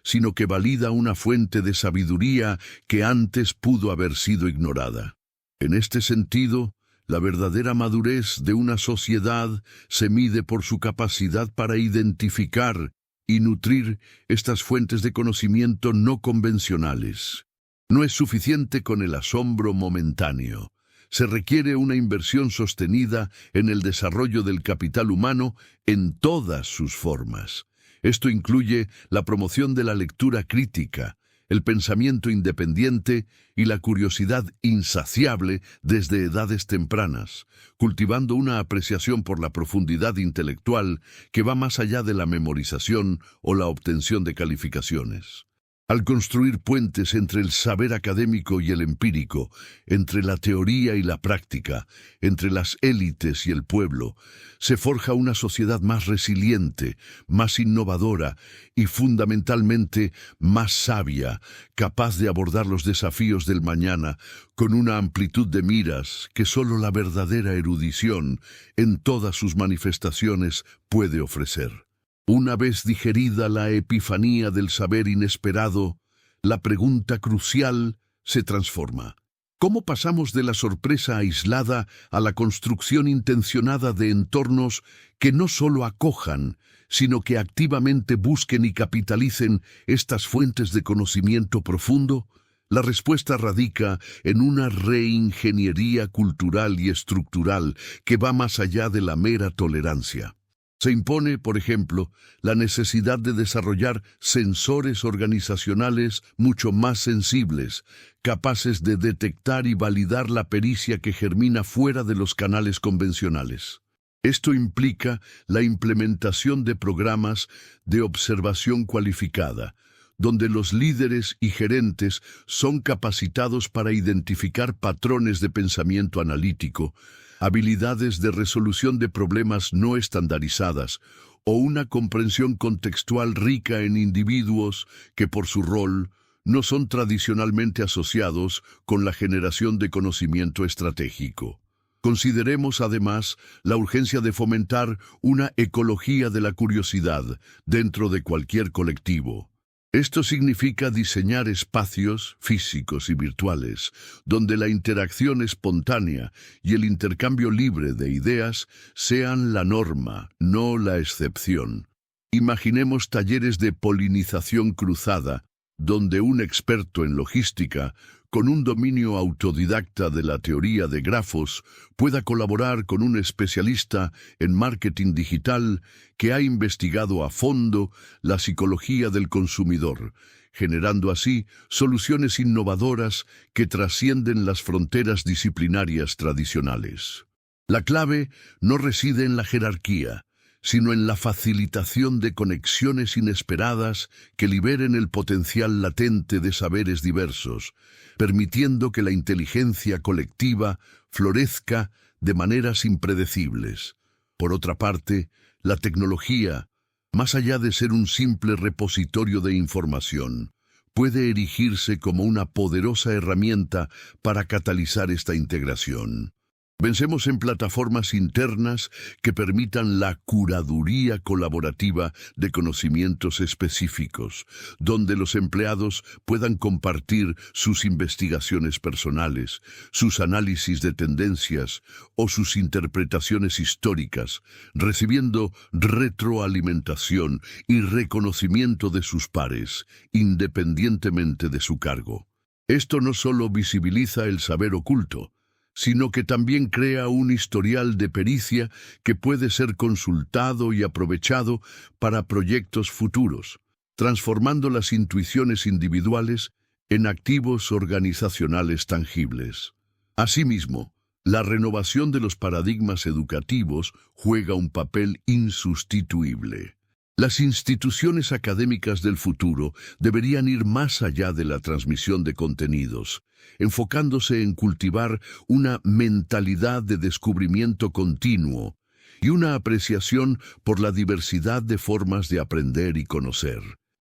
sino que valida una fuente de sabiduría que antes pudo haber sido ignorada. En este sentido, la verdadera madurez de una sociedad se mide por su capacidad para identificar y nutrir estas fuentes de conocimiento no convencionales. No es suficiente con el asombro momentáneo. Se requiere una inversión sostenida en el desarrollo del capital humano en todas sus formas. Esto incluye la promoción de la lectura crítica, el pensamiento independiente y la curiosidad insaciable desde edades tempranas, cultivando una apreciación por la profundidad intelectual que va más allá de la memorización o la obtención de calificaciones. Al construir puentes entre el saber académico y el empírico, entre la teoría y la práctica, entre las élites y el pueblo, se forja una sociedad más resiliente, más innovadora y fundamentalmente más sabia, capaz de abordar los desafíos del mañana con una amplitud de miras que solo la verdadera erudición, en todas sus manifestaciones, puede ofrecer. Una vez digerida la epifanía del saber inesperado, la pregunta crucial se transforma. ¿Cómo pasamos de la sorpresa aislada a la construcción intencionada de entornos que no solo acojan, sino que activamente busquen y capitalicen estas fuentes de conocimiento profundo? La respuesta radica en una reingeniería cultural y estructural que va más allá de la mera tolerancia. Se impone, por ejemplo, la necesidad de desarrollar sensores organizacionales mucho más sensibles, capaces de detectar y validar la pericia que germina fuera de los canales convencionales. Esto implica la implementación de programas de observación cualificada, donde los líderes y gerentes son capacitados para identificar patrones de pensamiento analítico, habilidades de resolución de problemas no estandarizadas o una comprensión contextual rica en individuos que por su rol no son tradicionalmente asociados con la generación de conocimiento estratégico. Consideremos además la urgencia de fomentar una ecología de la curiosidad dentro de cualquier colectivo. Esto significa diseñar espacios físicos y virtuales, donde la interacción espontánea y el intercambio libre de ideas sean la norma, no la excepción. Imaginemos talleres de polinización cruzada, donde un experto en logística, con un dominio autodidacta de la teoría de grafos, pueda colaborar con un especialista en marketing digital que ha investigado a fondo la psicología del consumidor, generando así soluciones innovadoras que trascienden las fronteras disciplinarias tradicionales. La clave no reside en la jerarquía, sino en la facilitación de conexiones inesperadas que liberen el potencial latente de saberes diversos, permitiendo que la inteligencia colectiva florezca de maneras impredecibles. Por otra parte, la tecnología, más allá de ser un simple repositorio de información, puede erigirse como una poderosa herramienta para catalizar esta integración. Pensemos en plataformas internas que permitan la curaduría colaborativa de conocimientos específicos, donde los empleados puedan compartir sus investigaciones personales, sus análisis de tendencias o sus interpretaciones históricas, recibiendo retroalimentación y reconocimiento de sus pares, independientemente de su cargo. Esto no solo visibiliza el saber oculto, sino que también crea un historial de pericia que puede ser consultado y aprovechado para proyectos futuros, transformando las intuiciones individuales en activos organizacionales tangibles. Asimismo, la renovación de los paradigmas educativos juega un papel insustituible. Las instituciones académicas del futuro deberían ir más allá de la transmisión de contenidos, enfocándose en cultivar una mentalidad de descubrimiento continuo y una apreciación por la diversidad de formas de aprender y conocer.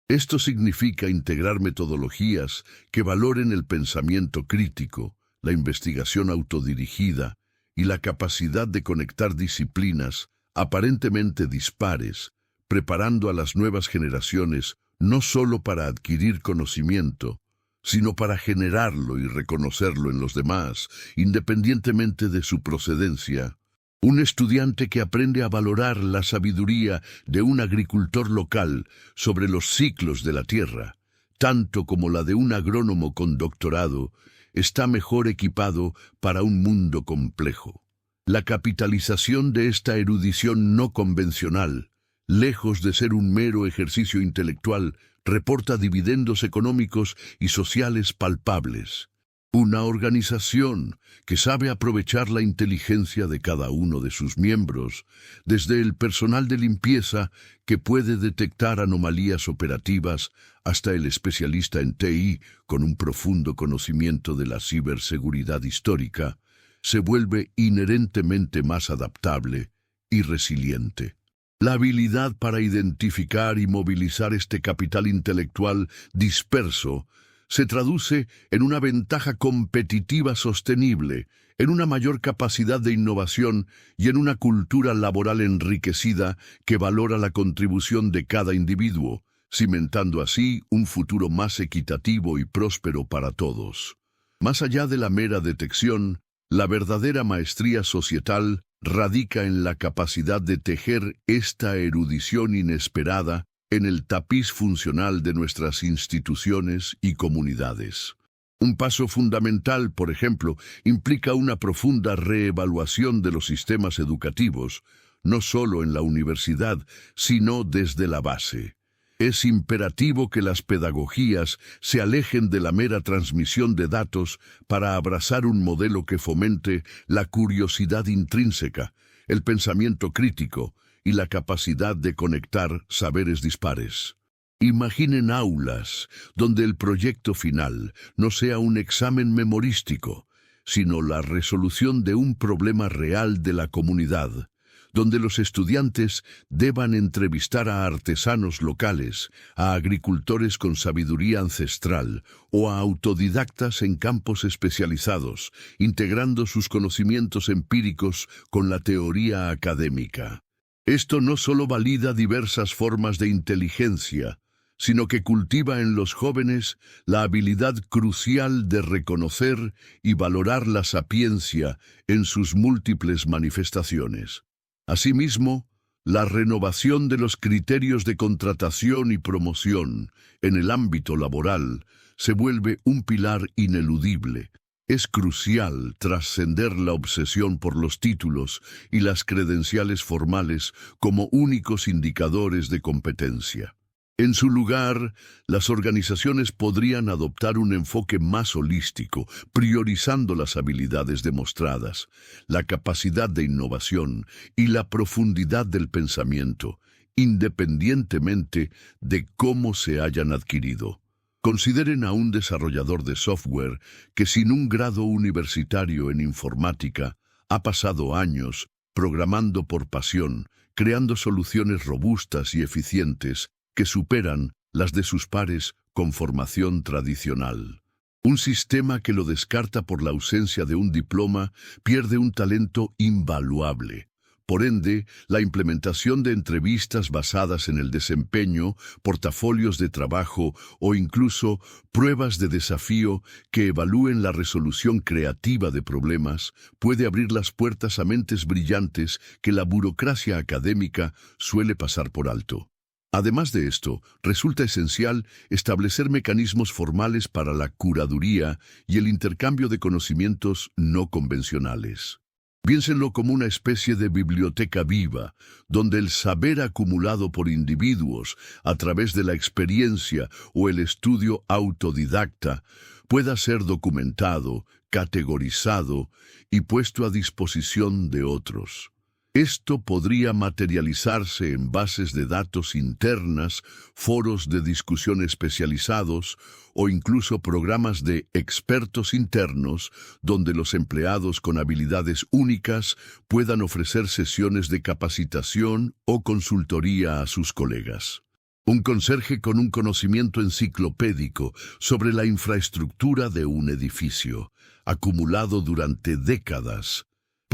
Esto significa integrar metodologías que valoren el pensamiento crítico, la investigación autodirigida y la capacidad de conectar disciplinas aparentemente dispares, preparando a las nuevas generaciones no solo para adquirir conocimiento, sino para generarlo y reconocerlo en los demás, independientemente de su procedencia. Un estudiante que aprende a valorar la sabiduría de un agricultor local sobre los ciclos de la tierra, tanto como la de un agrónomo con doctorado, está mejor equipado para un mundo complejo. La capitalización de esta erudición no convencional, lejos de ser un mero ejercicio intelectual, reporta dividendos económicos y sociales palpables. Una organización que sabe aprovechar la inteligencia de cada uno de sus miembros, desde el personal de limpieza que puede detectar anomalías operativas hasta el especialista en TI con un profundo conocimiento de la ciberseguridad histórica, se vuelve inherentemente más adaptable y resiliente. La habilidad para identificar y movilizar este capital intelectual disperso se traduce en una ventaja competitiva sostenible, en una mayor capacidad de innovación y en una cultura laboral enriquecida que valora la contribución de cada individuo, cimentando así un futuro más equitativo y próspero para todos. Más allá de la mera detección, la verdadera maestría societal radica en la capacidad de tejer esta erudición inesperada en el tapiz funcional de nuestras instituciones y comunidades. Un paso fundamental, por ejemplo, implica una profunda reevaluación de los sistemas educativos, no solo en la universidad, sino desde la base. Es imperativo que las pedagogías se alejen de la mera transmisión de datos para abrazar un modelo que fomente la curiosidad intrínseca, el pensamiento crítico y la capacidad de conectar saberes dispares. Imaginen aulas donde el proyecto final no sea un examen memorístico, sino la resolución de un problema real de la comunidad, donde los estudiantes deban entrevistar a artesanos locales, a agricultores con sabiduría ancestral o a autodidactas en campos especializados, integrando sus conocimientos empíricos con la teoría académica. Esto no solo valida diversas formas de inteligencia, sino que cultiva en los jóvenes la habilidad crucial de reconocer y valorar la sapiencia en sus múltiples manifestaciones. Asimismo, la renovación de los criterios de contratación y promoción en el ámbito laboral se vuelve un pilar ineludible. Es crucial trascender la obsesión por los títulos y las credenciales formales como únicos indicadores de competencia. En su lugar, las organizaciones podrían adoptar un enfoque más holístico, priorizando las habilidades demostradas, la capacidad de innovación y la profundidad del pensamiento, independientemente de cómo se hayan adquirido. Consideren a un desarrollador de software que sin un grado universitario en informática ha pasado años programando por pasión, creando soluciones robustas y eficientes que superan las de sus pares con formación tradicional. Un sistema que lo descarta por la ausencia de un diploma pierde un talento invaluable. Por ende, la implementación de entrevistas basadas en el desempeño, portafolios de trabajo o incluso pruebas de desafío que evalúen la resolución creativa de problemas puede abrir las puertas a mentes brillantes que la burocracia académica suele pasar por alto. Además de esto, resulta esencial establecer mecanismos formales para la curaduría y el intercambio de conocimientos no convencionales. Piénsenlo como una especie de biblioteca viva, donde el saber acumulado por individuos a través de la experiencia o el estudio autodidacta pueda ser documentado, categorizado y puesto a disposición de otros. Esto podría materializarse en bases de datos internas, foros de discusión especializados o incluso programas de expertos internos donde los empleados con habilidades únicas puedan ofrecer sesiones de capacitación o consultoría a sus colegas. Un conserje con un conocimiento enciclopédico sobre la infraestructura de un edificio, acumulado durante décadas,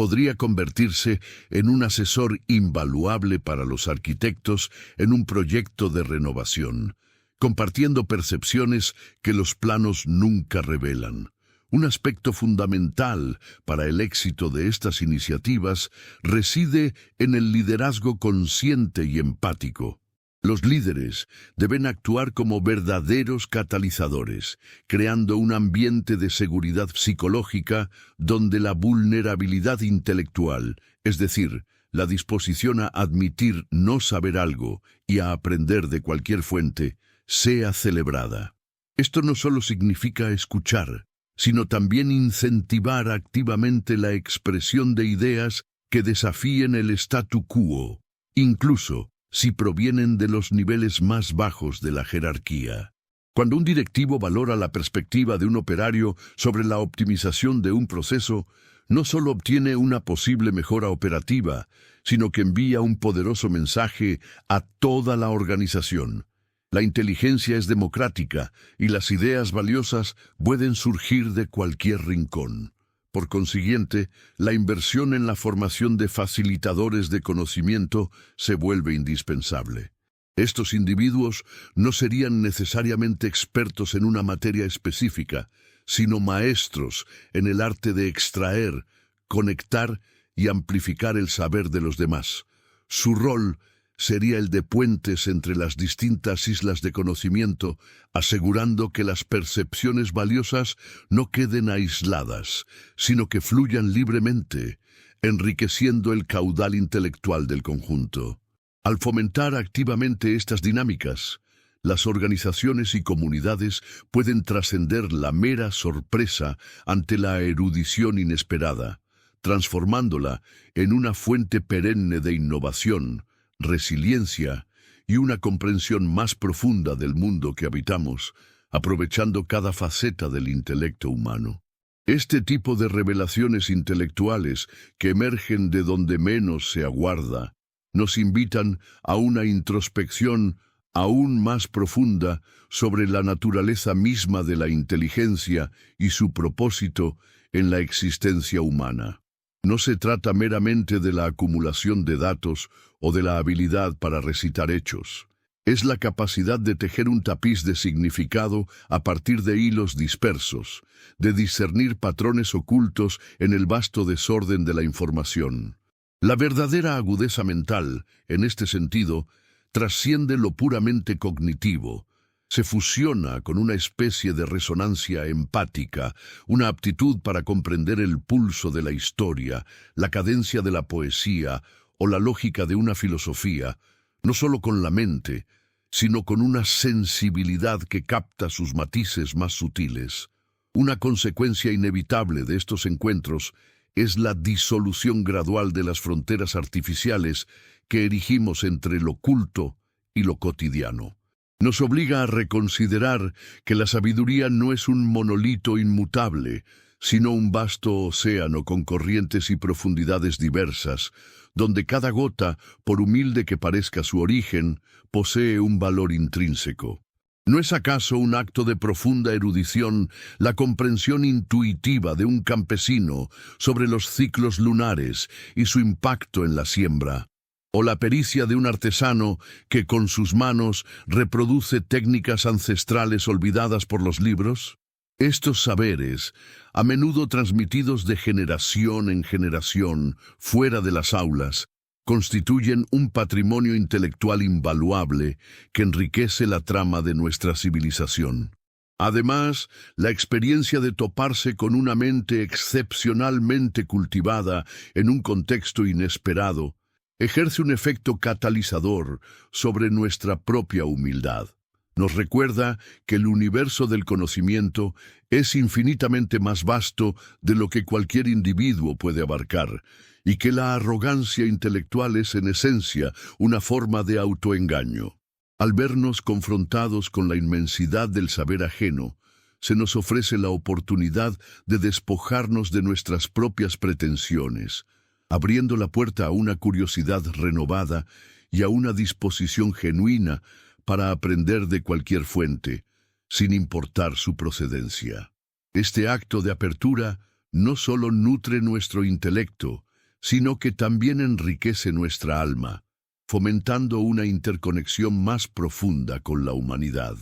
podría convertirse en un asesor invaluable para los arquitectos en un proyecto de renovación, compartiendo percepciones que los planos nunca revelan. Un aspecto fundamental para el éxito de estas iniciativas reside en el liderazgo consciente y empático. Los líderes deben actuar como verdaderos catalizadores, creando un ambiente de seguridad psicológica donde la vulnerabilidad intelectual, es decir, la disposición a admitir no saber algo y a aprender de cualquier fuente, sea celebrada. Esto no solo significa escuchar, sino también incentivar activamente la expresión de ideas que desafíen el statu quo, incluso si provienen de los niveles más bajos de la jerarquía. Cuando un directivo valora la perspectiva de un operario sobre la optimización de un proceso, no solo obtiene una posible mejora operativa, sino que envía un poderoso mensaje a toda la organización. La inteligencia es democrática y las ideas valiosas pueden surgir de cualquier rincón. Por consiguiente, la inversión en la formación de facilitadores de conocimiento se vuelve indispensable. Estos individuos no serían necesariamente expertos en una materia específica, sino maestros en el arte de extraer, conectar y amplificar el saber de los demás. Su rol sería el de puentes entre las distintas islas de conocimiento, asegurando que las percepciones valiosas no queden aisladas, sino que fluyan libremente, enriqueciendo el caudal intelectual del conjunto. Al fomentar activamente estas dinámicas, las organizaciones y comunidades pueden trascender la mera sorpresa ante la erudición inesperada, transformándola en una fuente perenne de innovación, resiliencia y una comprensión más profunda del mundo que habitamos, aprovechando cada faceta del intelecto humano. Este tipo de revelaciones intelectuales que emergen de donde menos se aguarda, nos invitan a una introspección aún más profunda sobre la naturaleza misma de la inteligencia y su propósito en la existencia humana. No se trata meramente de la acumulación de datos o de la habilidad para recitar hechos. Es la capacidad de tejer un tapiz de significado a partir de hilos dispersos, de discernir patrones ocultos en el vasto desorden de la información. La verdadera agudeza mental, en este sentido, trasciende lo puramente cognitivo. Se fusiona con una especie de resonancia empática, una aptitud para comprender el pulso de la historia, la cadencia de la poesía o la lógica de una filosofía, no solo con la mente, sino con una sensibilidad que capta sus matices más sutiles. Una consecuencia inevitable de estos encuentros es la disolución gradual de las fronteras artificiales que erigimos entre lo culto y lo cotidiano. Nos obliga a reconsiderar que la sabiduría no es un monolito inmutable, sino un vasto océano con corrientes y profundidades diversas, donde cada gota, por humilde que parezca su origen, posee un valor intrínseco. ¿No es acaso un acto de profunda erudición la comprensión intuitiva de un campesino sobre los ciclos lunares y su impacto en la siembra? ¿O la pericia de un artesano que con sus manos reproduce técnicas ancestrales olvidadas por los libros? Estos saberes, a menudo transmitidos de generación en generación fuera de las aulas, constituyen un patrimonio intelectual invaluable que enriquece la trama de nuestra civilización. Además, la experiencia de toparse con una mente excepcionalmente cultivada en un contexto inesperado ejerce un efecto catalizador sobre nuestra propia humildad. Nos recuerda que el universo del conocimiento es infinitamente más vasto de lo que cualquier individuo puede abarcar, y que la arrogancia intelectual es en esencia una forma de autoengaño. Al vernos confrontados con la inmensidad del saber ajeno, se nos ofrece la oportunidad de despojarnos de nuestras propias pretensiones, abriendo la puerta a una curiosidad renovada y a una disposición genuina para aprender de cualquier fuente, sin importar su procedencia. Este acto de apertura no solo nutre nuestro intelecto, sino que también enriquece nuestra alma, fomentando una interconexión más profunda con la humanidad.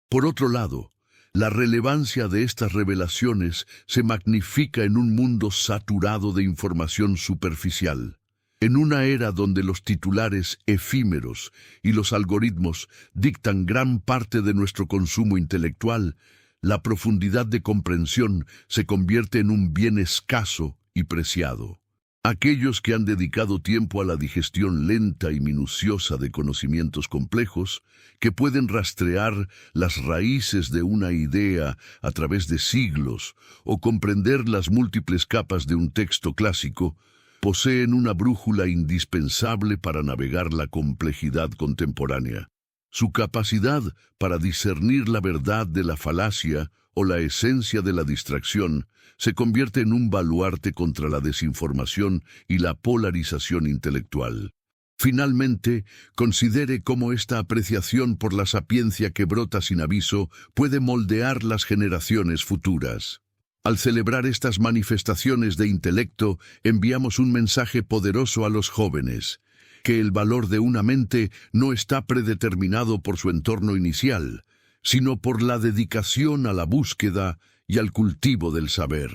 Por otro lado, la relevancia de estas revelaciones se magnifica en un mundo saturado de información superficial. En una era donde los titulares efímeros y los algoritmos dictan gran parte de nuestro consumo intelectual, la profundidad de comprensión se convierte en un bien escaso y preciado. Aquellos que han dedicado tiempo a la digestión lenta y minuciosa de conocimientos complejos, que pueden rastrear las raíces de una idea a través de siglos o comprender las múltiples capas de un texto clásico, poseen una brújula indispensable para navegar la complejidad contemporánea. Su capacidad para discernir la verdad de la falacia o la esencia de la distracción se convierte en un baluarte contra la desinformación y la polarización intelectual. Finalmente, considere cómo esta apreciación por la sapiencia que brota sin aviso puede moldear las generaciones futuras. Al celebrar estas manifestaciones de intelecto, enviamos un mensaje poderoso a los jóvenes, que el valor de una mente no está predeterminado por su entorno inicial, sino por la dedicación a la búsqueda y al cultivo del saber.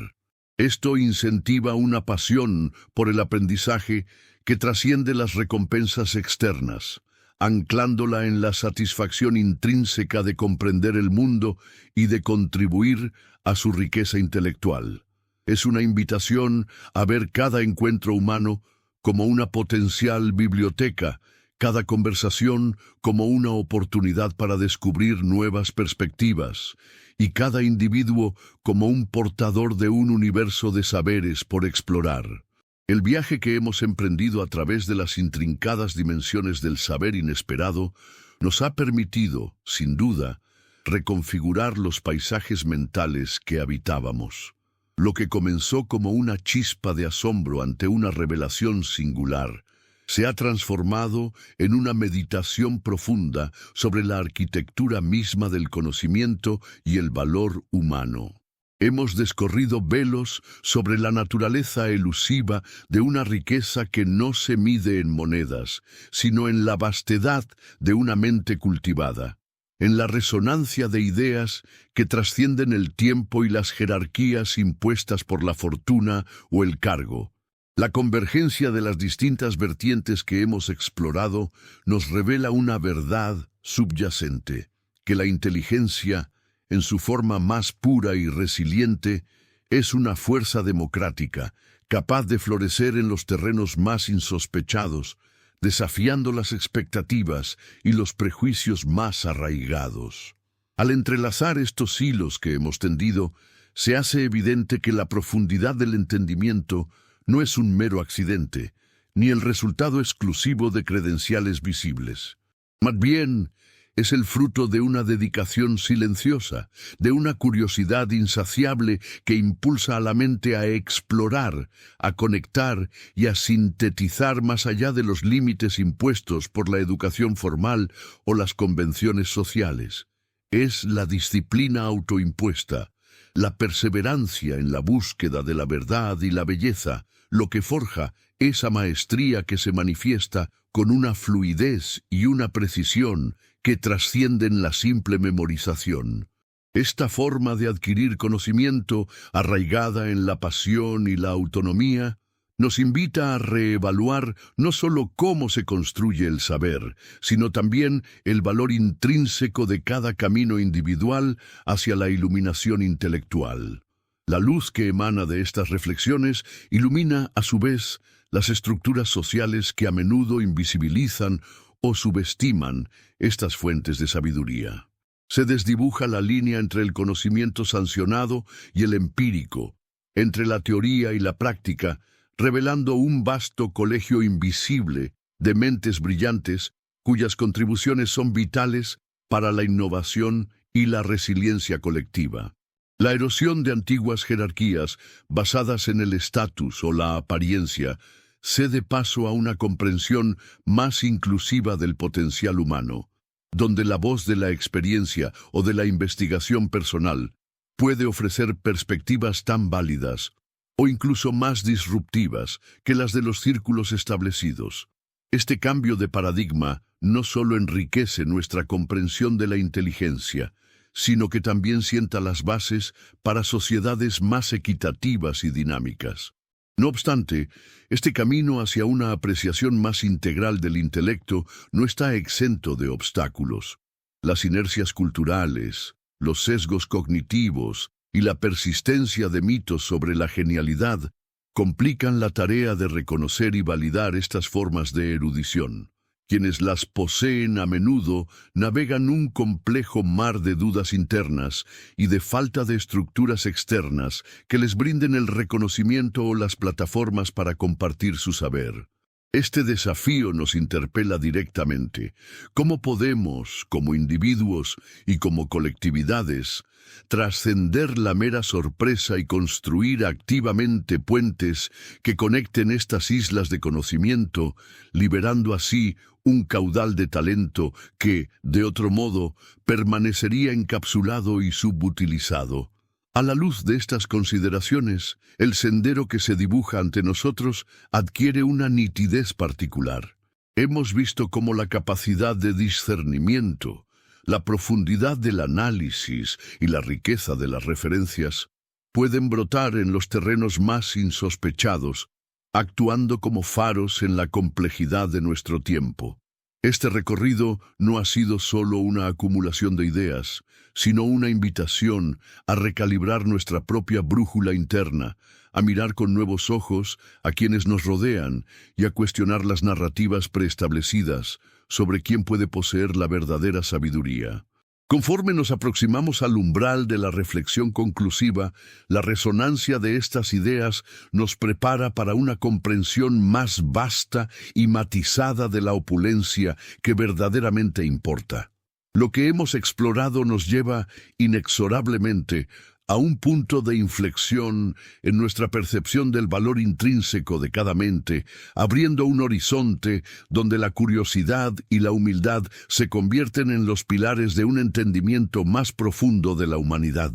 Esto incentiva una pasión por el aprendizaje que trasciende las recompensas externas, anclándola en la satisfacción intrínseca de comprender el mundo y de contribuir a su riqueza intelectual. Es una invitación a ver cada encuentro humano como una potencial biblioteca, cada conversación como una oportunidad para descubrir nuevas perspectivas, y cada individuo como un portador de un universo de saberes por explorar. El viaje que hemos emprendido a través de las intrincadas dimensiones del saber inesperado nos ha permitido, sin duda, reconfigurar los paisajes mentales que habitábamos. Lo que comenzó como una chispa de asombro ante una revelación singular, se ha transformado en una meditación profunda sobre la arquitectura misma del conocimiento y el valor humano. Hemos descorrido velos sobre la naturaleza elusiva de una riqueza que no se mide en monedas, sino en la vastedad de una mente cultivada, en la resonancia de ideas que trascienden el tiempo y las jerarquías impuestas por la fortuna o el cargo. La convergencia de las distintas vertientes que hemos explorado nos revela una verdad subyacente, que la inteligencia, en su forma más pura y resiliente, es una fuerza democrática, capaz de florecer en los terrenos más insospechados, desafiando las expectativas y los prejuicios más arraigados. Al entrelazar estos hilos que hemos tendido, se hace evidente que la profundidad del entendimiento no es un mero accidente, ni el resultado exclusivo de credenciales visibles. Más bien, es el fruto de una dedicación silenciosa, de una curiosidad insaciable que impulsa a la mente a explorar, a conectar y a sintetizar más allá de los límites impuestos por la educación formal o las convenciones sociales. Es la disciplina autoimpuesta, la perseverancia en la búsqueda de la verdad y la belleza, lo que forja esa maestría que se manifiesta con una fluidez y una precisión que trascienden la simple memorización. Esta forma de adquirir conocimiento, arraigada en la pasión y la autonomía, nos invita a reevaluar no solo cómo se construye el saber, sino también el valor intrínseco de cada camino individual hacia la iluminación intelectual. La luz que emana de estas reflexiones ilumina, a su vez, las estructuras sociales que a menudo invisibilizan o subestiman estas fuentes de sabiduría. Se desdibuja la línea entre el conocimiento sancionado y el empírico, entre la teoría y la práctica, revelando un vasto colegio invisible de mentes brillantes cuyas contribuciones son vitales para la innovación y la resiliencia colectiva. La erosión de antiguas jerarquías basadas en el estatus o la apariencia cede paso a una comprensión más inclusiva del potencial humano, donde la voz de la experiencia o de la investigación personal puede ofrecer perspectivas tan válidas o incluso más disruptivas que las de los círculos establecidos. Este cambio de paradigma no solo enriquece nuestra comprensión de la inteligencia, sino que también sienta las bases para sociedades más equitativas y dinámicas. No obstante, este camino hacia una apreciación más integral del intelecto no está exento de obstáculos. Las inercias culturales, los sesgos cognitivos y la persistencia de mitos sobre la genialidad complican la tarea de reconocer y validar estas formas de erudición. Quienes las poseen a menudo navegan un complejo mar de dudas internas y de falta de estructuras externas que les brinden el reconocimiento o las plataformas para compartir su saber. Este desafío nos interpela directamente. ¿Cómo podemos, como individuos y como colectividades, trascender la mera sorpresa y construir activamente puentes que conecten estas islas de conocimiento, liberando así un caudal de talento que, de otro modo, permanecería encapsulado y subutilizado? A la luz de estas consideraciones, el sendero que se dibuja ante nosotros adquiere una nitidez particular. Hemos visto cómo la capacidad de discernimiento, la profundidad del análisis y la riqueza de las referencias pueden brotar en los terrenos más insospechados, actuando como faros en la complejidad de nuestro tiempo. Este recorrido no ha sido solo una acumulación de ideas, sino una invitación a recalibrar nuestra propia brújula interna, a mirar con nuevos ojos a quienes nos rodean y a cuestionar las narrativas preestablecidas sobre quién puede poseer la verdadera sabiduría. Conforme nos aproximamos al umbral de la reflexión conclusiva, la resonancia de estas ideas nos prepara para una comprensión más vasta y matizada de la opulencia que verdaderamente importa. Lo que hemos explorado nos lleva inexorablemente a un punto de inflexión en nuestra percepción del valor intrínseco de cada mente, abriendo un horizonte donde la curiosidad y la humildad se convierten en los pilares de un entendimiento más profundo de la humanidad.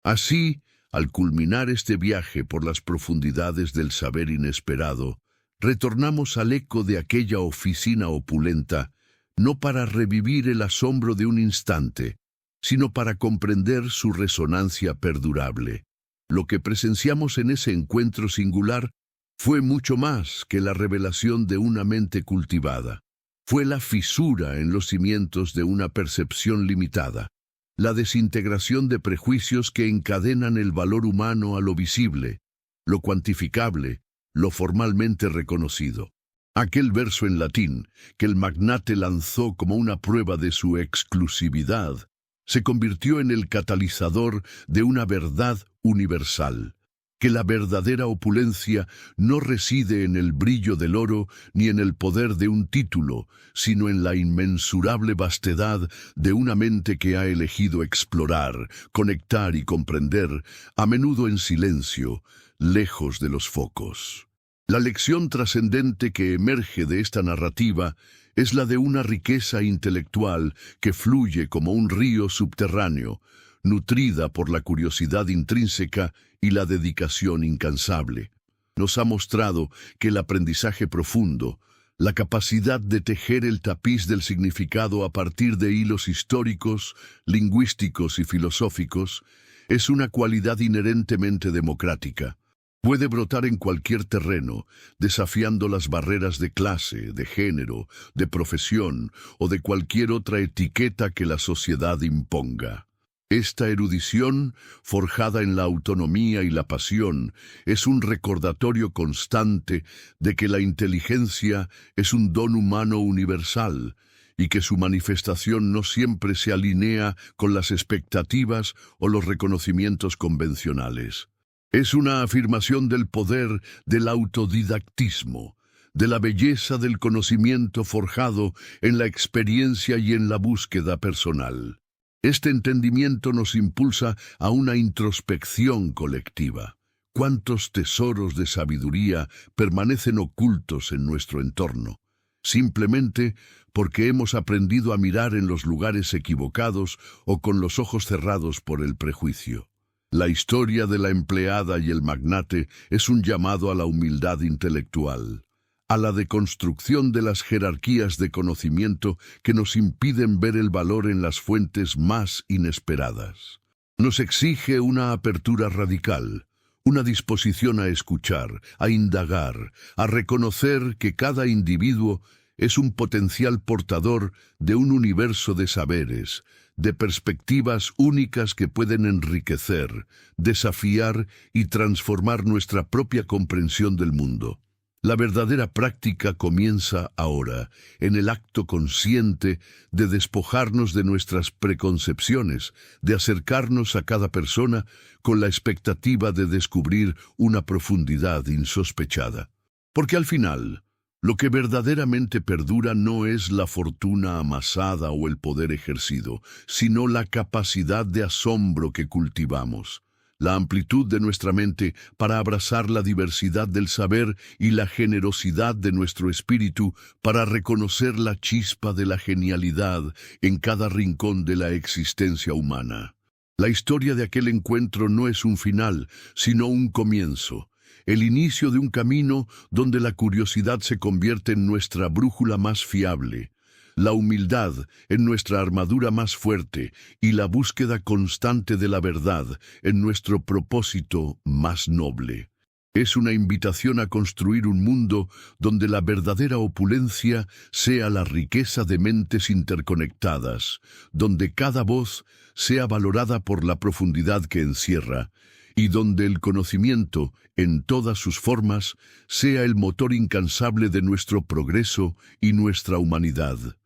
Así, al culminar este viaje por las profundidades del saber inesperado, retornamos al eco de aquella oficina opulenta, no para revivir el asombro de un instante, sino para comprender su resonancia perdurable. Lo que presenciamos en ese encuentro singular fue mucho más que la revelación de una mente cultivada. Fue la fisura en los cimientos de una percepción limitada, la desintegración de prejuicios que encadenan el valor humano a lo visible, lo cuantificable, lo formalmente reconocido. Aquel verso en latín que el magnate lanzó como una prueba de su exclusividad se convirtió en el catalizador de una verdad universal, que la verdadera opulencia no reside en el brillo del oro ni en el poder de un título, sino en la inmensurable vastedad de una mente que ha elegido explorar, conectar y comprender, a menudo en silencio, lejos de los focos. La lección trascendente que emerge de esta narrativa es la de una riqueza intelectual que fluye como un río subterráneo, nutrida por la curiosidad intrínseca y la dedicación incansable. Nos ha mostrado que el aprendizaje profundo, la capacidad de tejer el tapiz del significado a partir de hilos históricos, lingüísticos y filosóficos, es una cualidad inherentemente democrática. Puede brotar en cualquier terreno, desafiando las barreras de clase, de género, de profesión o de cualquier otra etiqueta que la sociedad imponga. Esta erudición, forjada en la autonomía y la pasión, es un recordatorio constante de que la inteligencia es un don humano universal y que su manifestación no siempre se alinea con las expectativas o los reconocimientos convencionales. Es una afirmación del poder del autodidactismo, de la belleza del conocimiento forjado en la experiencia y en la búsqueda personal. Este entendimiento nos impulsa a una introspección colectiva. ¿Cuántos tesoros de sabiduría permanecen ocultos en nuestro entorno? Simplemente porque hemos aprendido a mirar en los lugares equivocados o con los ojos cerrados por el prejuicio. La historia de la empleada y el magnate es un llamado a la humildad intelectual, a la deconstrucción de las jerarquías de conocimiento que nos impiden ver el valor en las fuentes más inesperadas. Nos exige una apertura radical, una disposición a escuchar, a indagar, a reconocer que cada individuo es un potencial portador de un universo de saberes, de perspectivas únicas que pueden enriquecer, desafiar y transformar nuestra propia comprensión del mundo. La verdadera práctica comienza ahora, en el acto consciente de despojarnos de nuestras preconcepciones, de acercarnos a cada persona con la expectativa de descubrir una profundidad insospechada. Porque al final, lo que verdaderamente perdura no es la fortuna amasada o el poder ejercido, sino la capacidad de asombro que cultivamos, la amplitud de nuestra mente para abrazar la diversidad del saber y la generosidad de nuestro espíritu para reconocer la chispa de la genialidad en cada rincón de la existencia humana. La historia de aquel encuentro no es un final, sino un comienzo, el inicio de un camino donde la curiosidad se convierte en nuestra brújula más fiable, la humildad en nuestra armadura más fuerte y la búsqueda constante de la verdad en nuestro propósito más noble. Es una invitación a construir un mundo donde la verdadera opulencia sea la riqueza de mentes interconectadas, donde cada voz sea valorada por la profundidad que encierra, y donde el conocimiento, en todas sus formas, sea el motor incansable de nuestro progreso y nuestra humanidad.